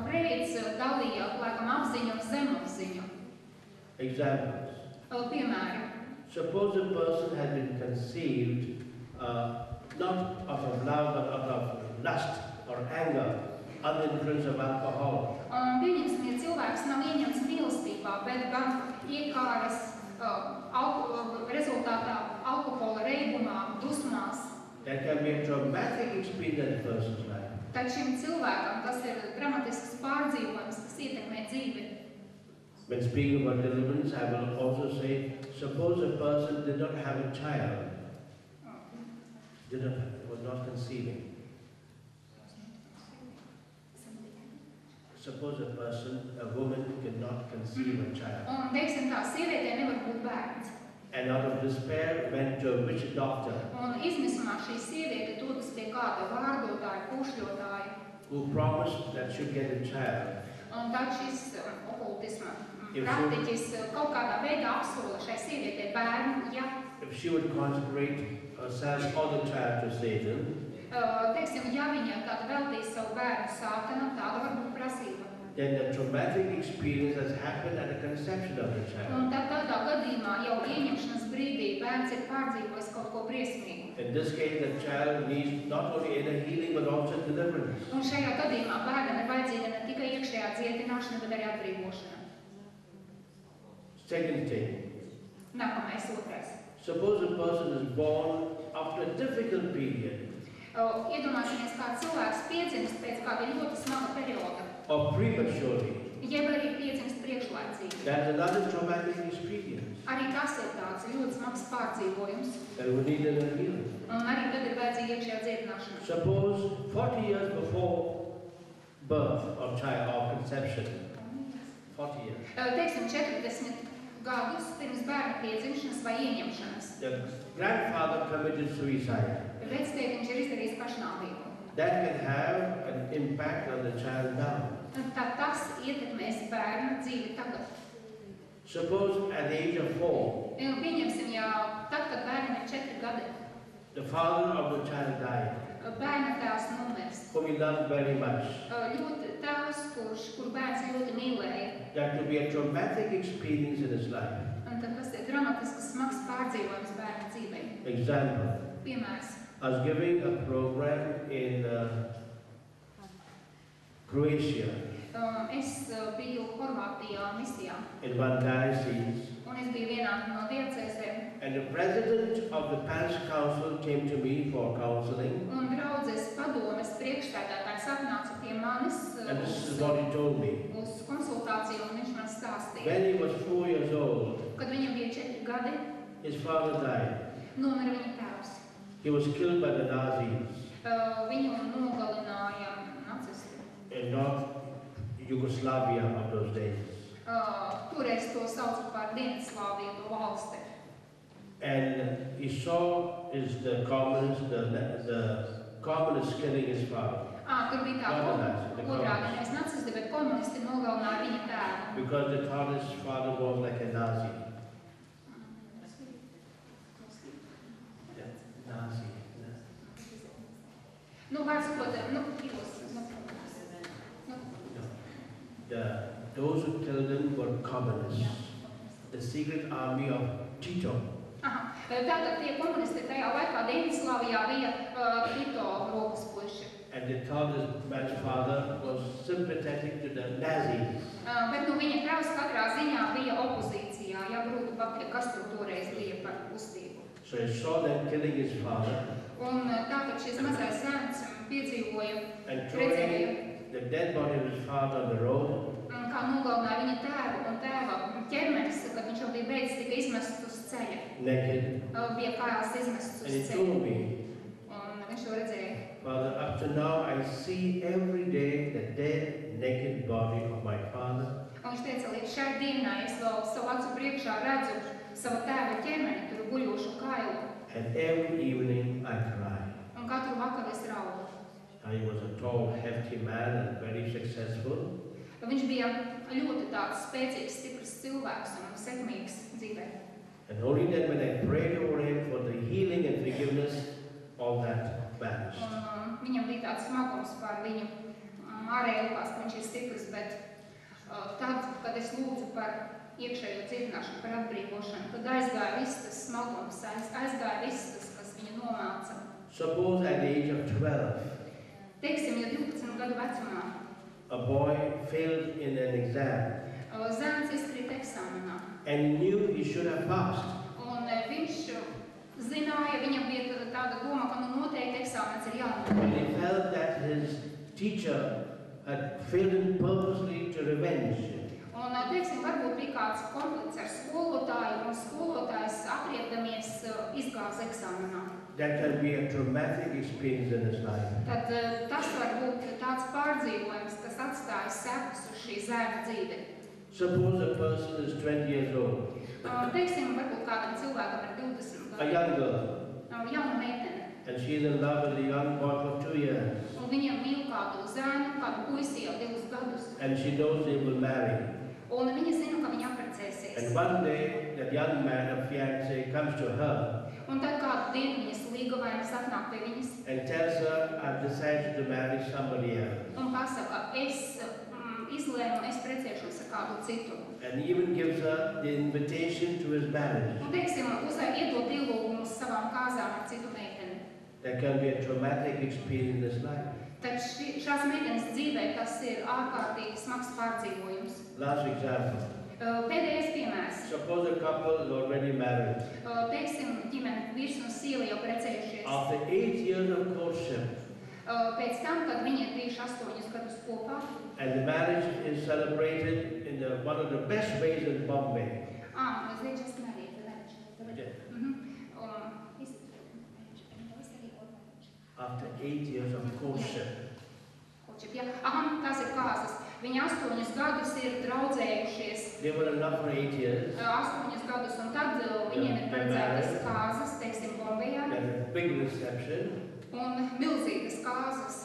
Freids dalīja laikam apziņu un zemapziņu. Examples. Piemēram, Suppose a person has been conceived not out of love but out of lust or anger, under the influence of alcohol. pieņemsim, ja cilvēks nav ieņemts mīlestībā, bet gan iekāras rezultātā alkohola reibumā, dusmās, That can be a traumatic experience in a person's life. tad šim cilvēkam tas ir dramatisks pārdzīvojums, kas ietekmē dzīvi. When speaking about deliverance, I will also say, suppose a person did not have a child, was not conceiving. Suppose a person, a woman, cannot conceive a child, Un, teiksim tā, sievietē nevar būt bērns. and out of despair went to a witch doctor Un izmisumā šī sieviete dodas pie kāda vārdotāja, pušļotāja. who promised that she'd get a child. Un tad šis okultisma If praktiķis kaut kādā veidā apsola šai sievietei bērnu, ja, If she would consecrate herself or the child to Satan, teiksim, ja viņa tad veltīs savu bērnu sātanam, tāda var būt prasība. then the traumatic experience has happened at the conception of the child. Un tad tādā gadījumā jau ieņemšanas brīdī bērns ir pārdzīvojis kaut ko briesmīgu. In this case, the child needs not only inner healing but also deliverance. Un šajā gadījumā bērnam ir vajadzīga ne tikai iekšējā dziedināšana, bet arī atbrīvošana. Second thing, Nākamais otrais. suppose a person is born after a difficult period Iedomāsimies, kā cilvēks piedzimst pēc kāda ļoti smaga perioda, or prematurely. jeb arī piedzimst priekšlaicīgi. That's another traumatic experience Arī tas ir tāds ļoti smags pārdzīvojums, that we need inner healing. un arī tad ir vajadzīga iekšējā dziedināšana. Suppose 40 years before birth of child or conception, 40 years, Teiksim, 40 gadus pirms bērna piedzimšanas vai ieņemšanas. the grandfather committed suicide. Vectētiņš ir izdarījis pašnāvību. That can have an impact on the child now. Tad tas ietekmēs bērna dzīvi tagad. Suppose at the age of 4, Pieņemsim, ja tad, kad bērnam ir 4 gadi, the father of the child died, bērna tēvs nomirs. whom he loved very much. Ļoti tēvs, kur bērns ļoti mīlēja. That could be a traumatic experience in his life. Un tad tas ir dramatisks, smags pārdzīvojums bērna dzīvei. Example, Piemērs. I was giving a program in Croatia, Es biju Horvātijā misijā, in one diocese, un es biju vienā no diecēsēm. and the president of the parish council came to me for counseling, Un draudzes padomes priekšstādātājs atnāca pie manis and this is what he told me. uz konsultāciju, un viņš man stāstīja, When he was 4 years old, kad viņam bija 4 gadi, his father died. nomira viņa tēvs. He was killed by the Nazis Viņu nogalināja nacisti. in North Yugoslavia of those days. Toreiz to sauca par Dienvidslāviju, to valsti. And he saw the communists killing his father Tur bija tā otrādi, nevis nacisti, bet komunisti nogalināja viņa tēvu. because they thought his father was like a Nazi. Nazi. Vārds sakot, Those who killed him were communists, the secret army of Tito. Tātad tie komunisti tajā laikā Dienvidslāvijā bija Tito rokas puiši. And they thought his man's father was sympathetic to the Nazis. Bet viņa tēvs katrā ziņā bija opozīcijā, ja grūti pateikt, kas tur toreiz bija par kustību. So he saw them killing his father Un tātad šis mazais zēns piedzīvoja, and redzēja, throwing the dead body of his father on the road. kā nogalināja viņa tēvu, un tēva ķermenis, kad viņš jau bija beidzis, tika izmests uz ceļa. Naked. Bija kājās izmests And uz he ceļa. told me, Un viņš to redzēja. Father, up to now I see every day the dead, naked body of my father. Un viņš teica, līdz šai dienai es vēl savu acu priekšā redzu savu tēva ķermeni, tur guļošu kailu. And every evening I cry. Un katru vakaru es raudu. He was a tall, hefty man and very successful. Viņš bija ļoti tāds spēcīgs, stiprs cilvēks un sekmīgs dzīvē. And only then when I prayed over him for the healing and forgiveness, all that vanished. Un viņam bija tāds smagums par viņu. Ārēji likās, ka viņš ir stiprs, bet tad, kad es lūdzu par iekšējo dziedināšanu, par atbrīvošanu, tad aizgāja viss tas smagums, aizgāja viss tas, kas viņu nomāca. Suppose at the age of 12, Teiksim, ja 12 gadu vecumā a boy failed in an exam zēns izkrīt eksāmenā, and he knew he should have passed. un viņš zināja, viņam bija tāda doma, ka noteikti eksāmens ir And jānodod. he felt that his teacher had failed him purposely to revenge. Un, teiksim, varbūt bija kāds konflikts ar skolotāju, un skolotājs atriepdamies izgāz eksāmenā. That can be a traumatic experience in his life. Tad tas var būt tāds pārdzīvojums, kas atstāja sekas uz šī zēna dzīvi. Suppose a person is 20 years old, Teiksim, varbūt kādam cilvēkam ir 20 a gadi, young girl, jauna meitene, and she is in love with a young boy for 2 years, un viņa mīl kādu zēnu, kādu puisi jau 2 gadus, and she knows they will marry. un viņa zina, ka viņa apprecēsies. And one day, that young man, a fiancé, comes to her Un tad kādu dienu viņas līgavainis atnāk pie viņas and tells her, I've decided to marry somebody else. un pasaka, es izlēmu, es precēšos ar kādu citu. And he even gives her the invitation to his marriage. Un, teiksim, iedot ielūgumus savām kāzām ar citu meiteni. That can be a traumatic experience in his life. Tad šās meitenes dzīvē tas ir ārkārtīgi smags pārdzīvojums. Last example. Pēdējais piemērs. Suppose a couple is already married. Teiksim, ģimene vīrs un sieva jau precējušies. After 8 years of courtship, Pēc tam, kad viņi ir bijuši 8 gadus kopā, and the marriage is celebrated in one of the best ways in Bombay. they just married, the marriage. Okay. After 8 years of courtship, Tās ir kāzas. Viņi 8 gadus ir draudzējušies. they were in love for 8 years. 8 gadus, un tad viņiem ir paredzētas kāzas, teiksim, Bombejā, They had a big reception, un milzīgas kāzas.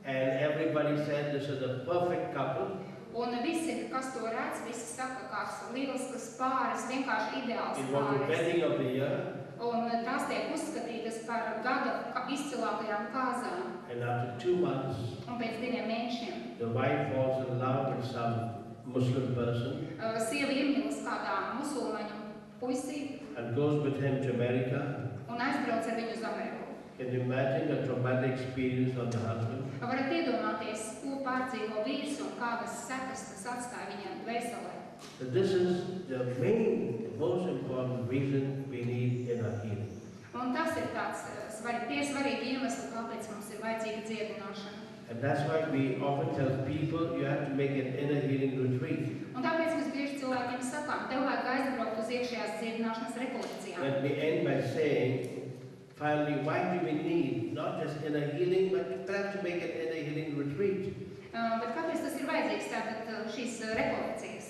and everybody said this is a perfect couple. Un visi, kas to redz, visi saka, kāds lielisks pāris, vienkārši ideāls It was the pāris. wedding of the year, Un tās tiek uzskatītas par gada izcilākajām kāzām. and after 2 months, Un pēc 2 mēnešiem the wife falls in love with some Muslim person sieva iemīlas kādā musulmaņu puisī and goes with him to America. un aizbrauc ar viņu uz Ameriku. Can you imagine the traumatic experience of the husband? Varat iedomāties, ko pārdzīvo vīrs un kādas sekas tas atstāja viņam dvēselē. So this is the most important reason we need inner healing. Un tas ir tāds svarīgi iemesli, kāpēc mums ir vajadzīga dziedināšana. And that's why we often tell people you have to make an inner healing retreat. Un tāpēc mēs bieži cilvēkiem sakām, tev vajag aizbraukt uz iekšējās dziedināšanas rekolekcijām. Let me end by saying, finally, why do we need not just inner healing, but perhaps to make an inner healing retreat? Bet kāpēc tas ir vajadzīgs tātad šīs rekolekcijas?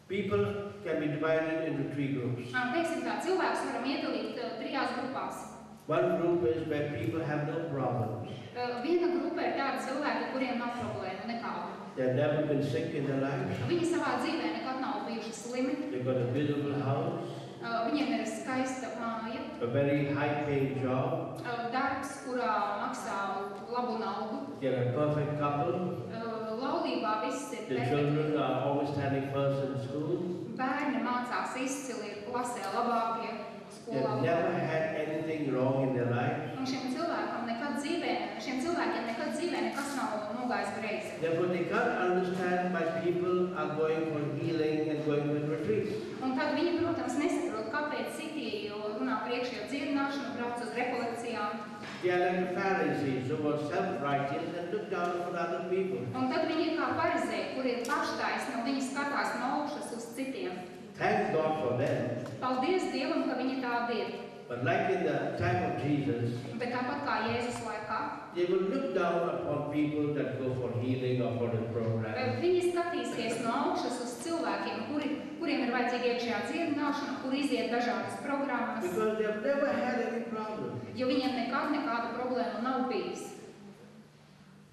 People can be divided into 3 groups. Teiksim tā, cilvēks varam iedalīt 3 grupās. One group is where people have no problems. Viena grupa ir tāda cilvēka, kuriem nav problēma nekāda. They've never been sick in their life. Viņi savā dzīvē nekad nav bijuši slimi. They've got a beautiful house, Viņiem ir skaista māja, a very high-paying job. darbs, kurā maksā labu naudu. They're a perfect couple. Laulībā viss ir The perfekti. children are always standing first in school. Bērni mācās izcili, ir klasē labākie They've skolā. never had anything wrong in their life. Un šiem cilvēkiem nekad dzīvē nekas nav nogājis greizi. Therefore, they can't understand why people are going for healing and going for retreats. Un tad viņi, protams, nesaprot, kāpēc citi runā priekšējo dziedināšanu, brauc uz rekolekcijām. They are like the Pharisees who were self-righteous and look down upon other people. Un tad viņi ir kā farizēji, kuri ir paštaisni, un viņi skatās no augšas uz citiem. Thank God for them. Paldies Dievam, ka viņi tādi ir. But like in the time of Jesus, Bet tāpat kā Jēzus laikā, they will look down upon people that go for healing or for the program. viņi skatīsies no augšas uz cilvēkiem, kuriem ir vajadzīga iekšējā dziedināšana, kur iziet dažādas programmas, Because they have never had any problem. jo viņiem nekāda problēma nav bijis.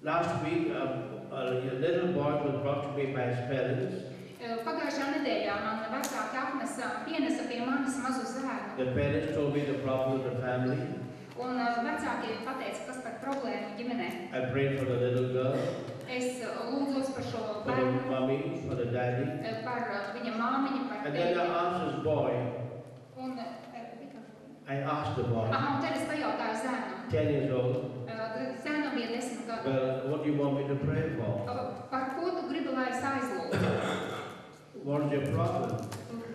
Last week, a little boy was brought to me by his parents. Pagājušā nedēļā man vecāki pienesa pie manis mazu zēnu, The parents told me the problem of the family. un vecāki pateica, kas par problēmu ģimenē. I prayed for the little girl, Es lūdzos par šo for the bērnu, mommy, for the daddy. par viņa māmiņu, par And then I tēti. asked this boy, Un un tad es pajautāju zēnam. 10 years old, Zēnam bija 10 gadu. well, what do you want me to pray for? Par ko tu gribi, lai es aizlūdzu? What is your problem?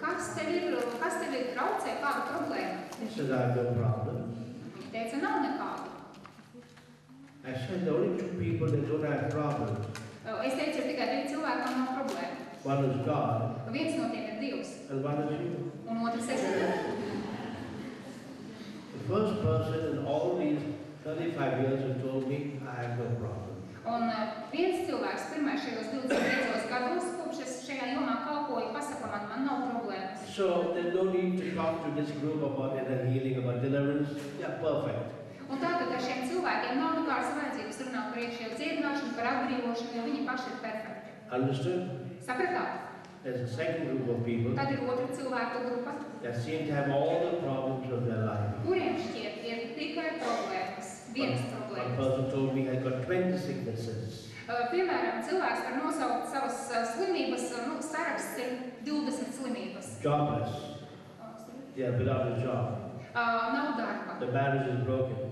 Kas tev ir traucē, kāda problēma? He said, I have no problem. Viņa teica, nav nekāda. I said, the only 2 people that don't have problems, Es teicu, ir tikai 2 cilvēkam nav problēma. one is God Viens no tiem ir Dievs, and one is you. un otrs esi tu. The first person in all these 35 years who told me, I have no problem. Un viens cilvēks pirmais šajos 25 gados, kopš es šajā jomā kalpoju, pasaka man nav problēmas. So there's no need to talk to this group about inner healing, about deliverance. They are perfect. Un tātad ar šiem cilvēkiem nav nekādas vajadzības runāt par iekšējo dziedināšanu, par atbrīvošanu, jo viņi paši ir perfekti. Understood? Sapratāt? There's a second group of people Tad ir otra cilvēku grupa, that seem to have all the problems of their life. kuriem šķiet ir tikai problēmas, vienas One problēmas. person told me I got 20 sicknesses. Piemēram, cilvēks var nosaukt savas slimības, saraksts ir 20 slimības. Jobless. Yeah, without a job. Nav darba. The marriage is broken.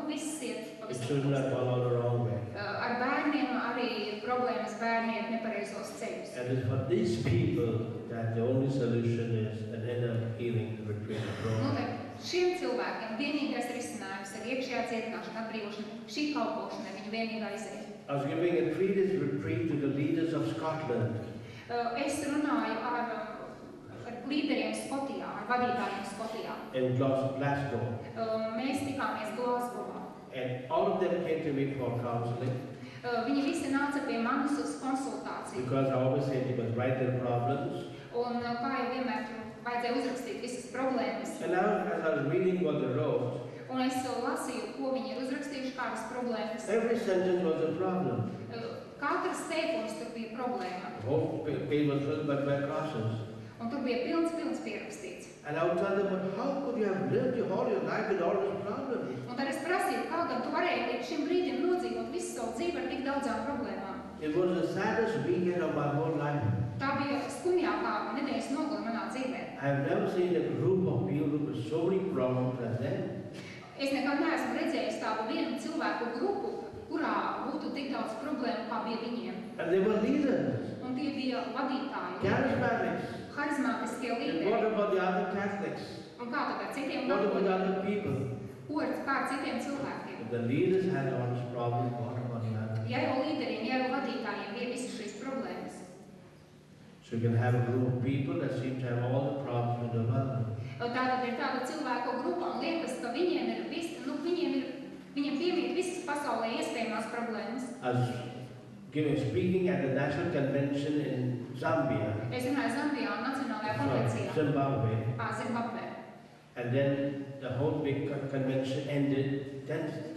Viss iet The children have gone all the wrong way. Ar bērniem arī problēmas bērni iet nepareizos ceļus. And it's for these people that the only solution is an inner healing retreat program. Šiem cilvēkiem vienīgais risinājums ir iekšējā cietināšana, atbrīvošana. Šī kalpošana ir viņa vienīgā izēja. I was giving a 3-day retreat to the leaders of Scotland. Es runāju ar līderiem Skotijā, ar vadītājiem Skotijā. In Glasgow. Mēs tikāmies Glasgowā. And all of them came to me for counseling. Viņi visi nāca pie manis uz konsultāciju. Because I always said they must write their problems. Un kā jau vienmēr vajadzēja uzrakstīt visas problēmas. And now, as I was reading what they wrote, un es lasīju, ko viņi ir uzrakstījuši, kādas problēmas. Every sentence was a problem. Katrs teikums tur bija problēma. The whole page was filled by crosses. Un tur bija pilns pierakstīts. And I would tell them, but how could you have lived all your life with all these problems? Un tad es prasīju, kā gan tu varēji līdz šim brīdim nodzīvot visu savu dzīvi ar tik daudzām problēmām. It was the saddest weekend of my whole life. Tā bija skumjākā nedēļas nogale manā dzīvē. I have never seen a group of people with so many problems as them. Es nekad neesmu redzējis tādu vienu cilvēku grupu, kurā būtu tik daudz problēmu, kā bija viņiem. And they were leaders. Un tie bija vadītāji. Charismatics. Harizmātiskie And līderi. what about the other Catholics? Un kā tad ar citiem What about the katoļiem? other people? Kā ar citiem cilvēkiem? If the leaders had all these problems, what about the others? Ja jau līderiem, ja jau vadītājiem bija visas šīs problēmas. So you can have a group of people that seem to have all the problems in the world. Tātad ir tāda cilvēku grupa un liekas, ka viņiem piemīt visas pasaulē iespējamās problēmas. I was speaking at the National Convention in Zambia. Es runāju Zambijā un Nacionālajā konvencijā. Zimbabwe. Zimbabvē. And then the whole big convention ended.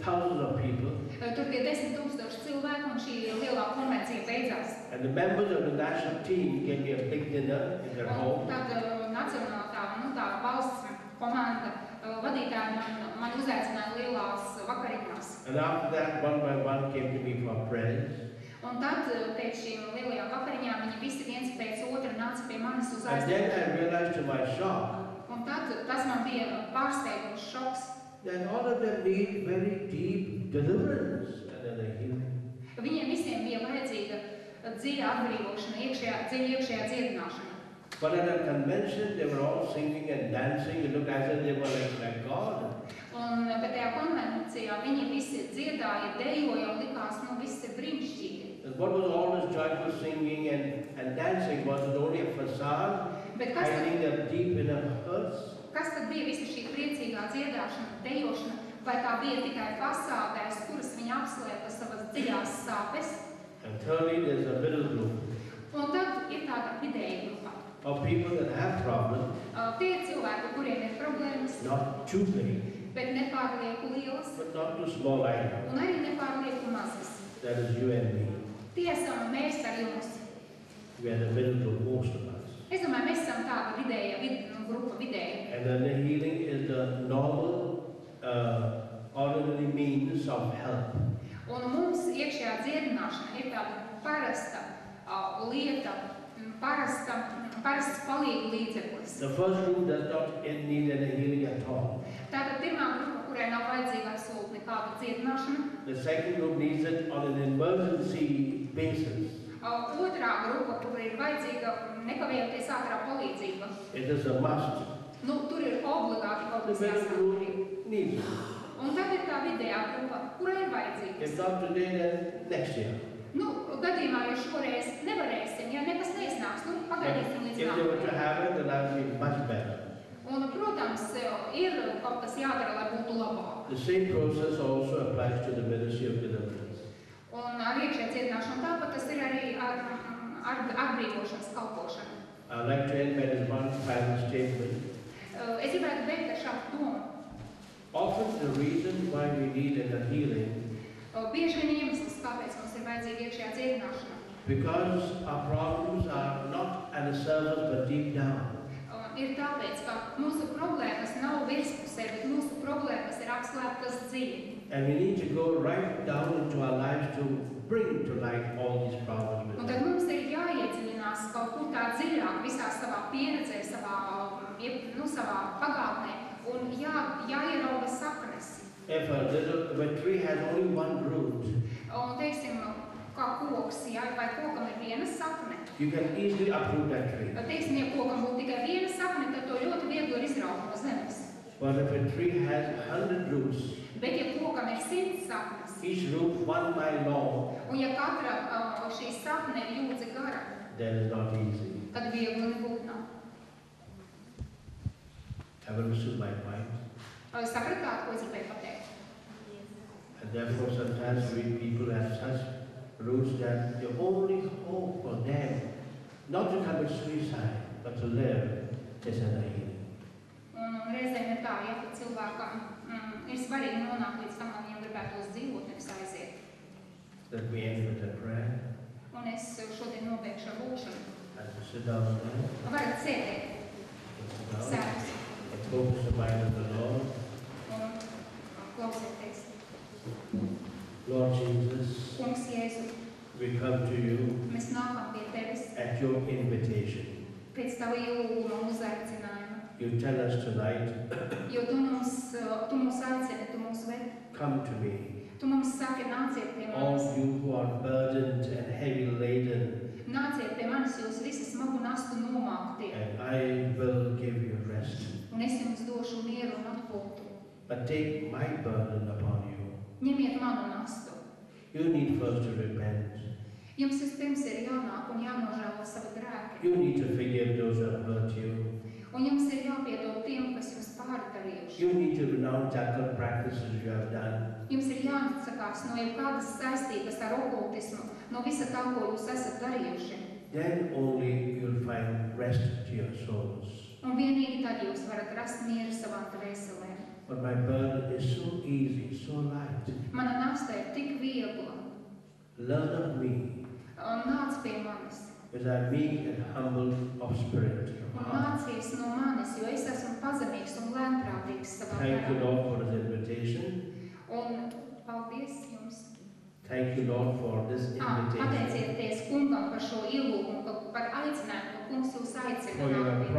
Thousands of people. Tur bija 10,000 cilvēku un šī lielā konvencija beidzās. And the members of the national team gave me a big dinner in their home. Tad nacionālā tā valsts komanda vadītāji man uzaicināja lielās vakariņās. And after that, one by one came to me for prayers. Un tad pēc šīm lielajām vakariņām viņi visi viens pēc otra nāca pie manis uz And then aizstāvšanu. I realized to my shock Un tad tas man bija pārsteigums šoks. that all of them need very deep deliverance and then a healing. Viņiem visiem bija vajadzīga dziļa atbrīvošana, dziļa iekšējā dziedināšana. But at the convention, they were all singing and dancing. It looked as if they were like God. Un bet tajā konvencijā viņi visi dziedāja, dejoja un likās, viss ir brīnišķīgi. And what was all this joyful singing and dancing? Was it only a facade, Bet kas hiding their deep inner hurts? tad bija visa šī priecīgā dziedāšana, dejošana, vai tā bija tikai fasādēs, kuras viņi apslēpa savas dziļās sāpes? And thirdly, there's a middle group Un tad ir tāda vidēja grupa. of people that have problems, Tie ir cilvēki, kuriem ir problēmas, not too big, bet nepārlieku lielas but not too small either. un arī nepārlieku mazas. That is you and me. Tie esam mēs ar jums. We are the middle group, most of us. Es domāju, mēs esam tāda vidēja, grupa vidēja. And then the healing is the normal, ordinary means of help. Un mums iekšējā dziedināšana ir tāda parasta lieta, parasts palīgu līdzeklis. The first group does not need any healing at all. Tātad pirmā grupa, kurai nav vajadzīga absolūti nekāda dziedināšana. The second group needs it on an emergency basis. Otrā grupa, kur ir vajadzīga nekavējoties ātrā palīdzība. It is a must. Tur ir obligāti kaut The kas middle jāsāk. group needs it. Un tad ir tā vidējā grupa, kurai ir vajadzīgas. If not today, then next year. Gadījumā, ja šoreiz nevarēsim, ja nekas neiznāks, pagaidīsim līdz If they were to nākamajam. have it, then I would be much better. Un, protams, ir kaut kas jādara, lai būtu labāk. The same process also applies to the ministry of deliverance. Un ar iekšējā dziedināšanu tāpat tas ir arī ar atbrīvošanas kalpošanu. I'd like to end by this one final statement. Es gribētu beigt ar šādu domu. Often the reason why we need inner healing Bieži vien iemesls, kāpēc mums ir vajadzīga iekšējā dziedināšana, because our problems are not at the surface but deep down. Ir tāpēc, ka mūsu problēmas nav virspusē, bet mūsu problēmas ir apslēptas dziļi. And we need to go right down into our lives to bring to light all these problems Un with tad them. mums ir jāiedziļinās kaut kur tā dziļāk visā savā pieredzē, savā pagātnē un jāierauga saknes. If a tree has only one root, Un, teiksim, kā koks, vai kokam ir viena sakne. you can easily uproot that tree. Teiksim, ja kokam būtu tikai viena sakne, tad to ļoti viegli ir izraukt no zemes. But if a tree has 100 roots, Bet ja kokam ir 100 saknes, each root 1 mile long, un ja katra šī sakne ir jūdzi gara, then it's not easy. tad viegli nebūtu nav. Have you understood my point? Sapratāt, ko es gribēju pateikt? And therefore sometimes we people have such roots that the only hope for them not to commit suicide, but to live is in the healing. Un reizēm ir tā, ja cilvēkam ir svarīgi nonākt līdz tam, lai viņam gribētos dzīvot, nevis aiziet. Let me end with a prayer Un es šodien nobeigšu ar lūkšanu. and sit down there. Varat sēdēt, Sit down. sēdus And focus the mind of the Lord. un klausieties. Lord Jesus, Kungs Jēzu, we come to you mēs nākam pie tevis at your invitation. pēc tava ielūguma un uzaicinājuma. You tell us tonight, Jo tu mūs aicini, tu mūs ved. come to me, Tu mums saki, nāciet pie all manis. you who are burdened and heavy laden, Nāciet pie manis, jūs visi smagu nastu nomāktie. and I will give you rest. Un es jums došu mieru un atpūtu. But take my burden upon you. Ņemiet manu nastu. You need first to repent. Jums vispirms ir jānāk un jānožēlo savi grēki. You need to forgive those who have hurt you. Un jums ir jāpiedod tiem, kas jums pārdarījuši. You need to renounce occult practices you have done. Jums ir jāatsakās no jebkādas saistības ar okultismu, no visa tā, ko jūs esat darījuši. Then only you'll find rest to your souls. Un vienīgi tad jūs varat rast mieru savām dvēselēm. But my burden is so easy, so light. Mana nasta ir tik viegla. Learn of me, Nāc pie manis because I am meek and humble of spirit. un mācies no manis, jo es esmu pazemīgs un lēnprātīgs savā Thank you, garā. Lord, for this invitation. Un paldies jums. Thank you, Lord, for this invitation. Pateicieties kungam par šo ielūgumu, par aicinājumu, ka kungs jūs aicina For you have nākt pie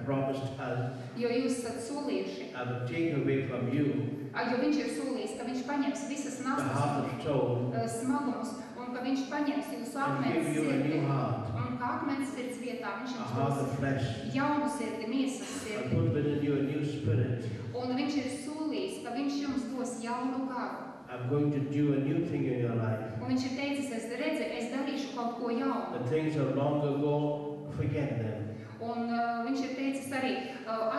promised us, jo jūs esat solījuši, I will take away from you jo viņš ir solījis, ka viņš paņems visas the nastas heart of stone smagumus un ka viņš paņems jūsu and akmens give you a sirdi. new heart, Un kā akmens sirds vietā viņš a jums heart dos of flesh. jaunu sirdi, miesas I sirdi. put within you a new spirit. Un viņš ir solījis, ka viņš jums dos jaunu garu. I'm going to do a new thing in your life. Un viņš ir teicis, es darīšu kaut ko jaunu. The things of long ago, forget them. Un viņš ir teicis arī,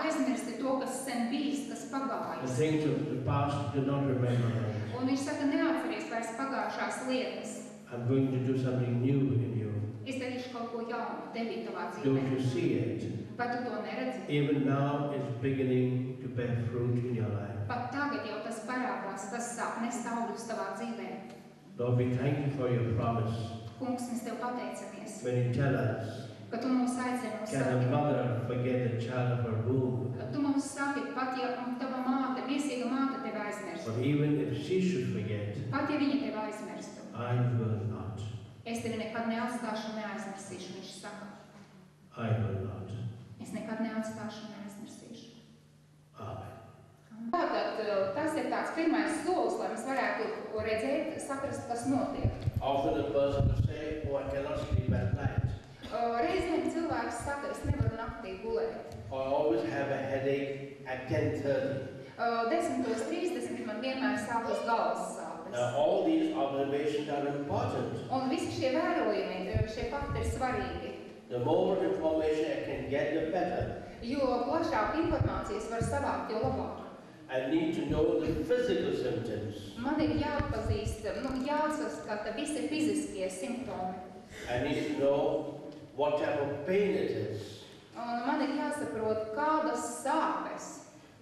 aizmirsti to, kas sen bijis, kas The pagājis. things of the past, do not remember them. Un viņš saka, neatceries vairs pagājušās lietas. I'm going to do something new in you. Es darīšu kaut ko jaunu tevī tavā Don't dzīvē. you see it? Vai tu to neredzi? Even now, it's beginning to bear fruit in your life. Pat tagad jau tas parādās, tas sāk nest augļus tavā dzīvē. Lord, we thank you for your promise. Kungs, mēs tev pateicamies, When you tell us, ka tu mums aicini un can a saki, mother forget the child of her womb? tu mums saki, pat ja tava māte, miesīga māte tevi aizmirst, But even if she should forget, pat ja viņa tevi aizmirstu, I will not. es tevi nekad neatstāšu un neaizmirsīšu, viņš saka. I will not. Es nekad neatstāšu un neaizmirsīšu. Amen. Tātad tas ir tāds pirmais solis, lai mēs varētu redzēt, saprast, kas notiek. Often a person will say, oh, I cannot sleep at night. Reizēm cilvēks saka, es nevaru naktī gulēt. Or I always have a headache at 10:30. 10:30 man vienmēr sākas galvas sāpes. Now, all these observations are important. Un visi šie vērojumi, šie fakti ir svarīgi. The more information I can get, the better. Jo plašāk informācijas var savākt, jo labāk. I need to know the physical symptoms. Man ir jāatpazīst, jāsaskata visi fiziskie simptomi. I need to know what type of pain it is. Un man ir jāsaprot, kādas sāpes.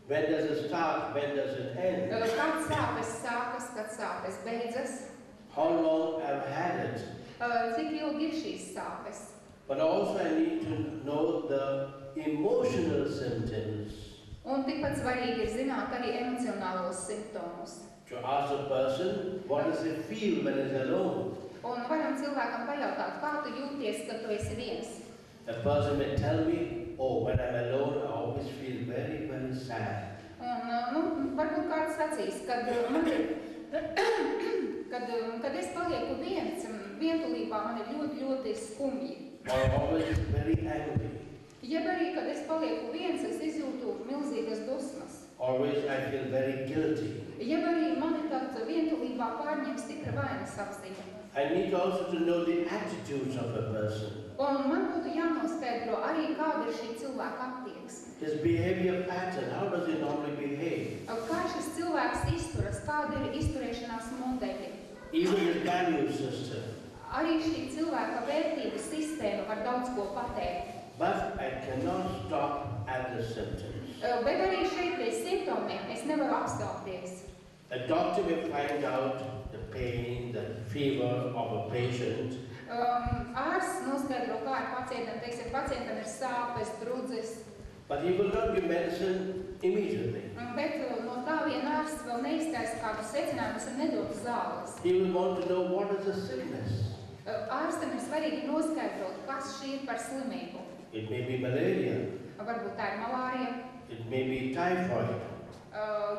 When does it start? When does it end? Kad sāpes sākas, kad sāpes beidzas. How long I've had it. Cik ilgi ir šīs sāpes. But also I need to know the emotional symptoms. Un tikpat svarīgi ir zināt arī emocionālos simptomus. to ask a person what does it feel when it's alone. Un varam cilvēkam pajautāt, kā tu jūties, kad tu esi viens. A person may tell me, oh, when I'm alone, I always feel very, very sad. Un, varbūt kāds sacīs, kad man ir, kad es palieku viens, vientulībā man ir ļoti, ļoti skumji. Or always very angry. Jeb arī, kad es palieku viens, es izjūtu milzīgas dusmas. Always I feel very guilty. Jeb arī mani tad vientulībā pārņem stipra vainas apziņa. I need also to know the attitudes of a person. Un man būtu jānoskaidro arī, kāda ir šī cilvēka attieksme. His behavior pattern, how does he normally behave? Kā šis cilvēks izturas, kāda ir izturēšanās modeļi. Even his value system. Arī šī cilvēka vērtību sistēma var daudz ko pateikt. But I cannot stop at the symptoms. Bet arī šeit pie simptomiem es nevaru apstāties. A doctor will find out the pain, the fever of a patient. Ārsts noskaidro, kā ir pacientam, teiksim, pacientam ir sāpes, drudzes. But he will not give medicine immediately. Bet no tā vien ārsts vēl neiztaisa kādu secinājumus un nedod zāles. He will want to know what is the sickness. Ārstam ir svarīgi noskaidrot, kas šī ir par slimību. It may be malaria. Varbūt tā ir malārija, It may be typhoid.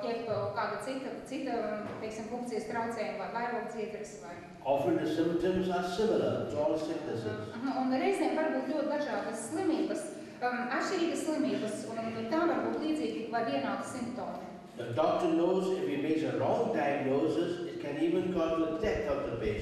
jeb kāda cita, teiksim, funkcijas traucējuma vai vairogdziedres vai. Often the symptoms are similar to all sicknesses. Un reizēm var būt ļoti dažādas slimības, atšķirīgas slimības, un tām var būt līdzīgi vai vienādi simptomi. The doctor knows if he makes a wrong diagnosis, it can even cause the death of the patient.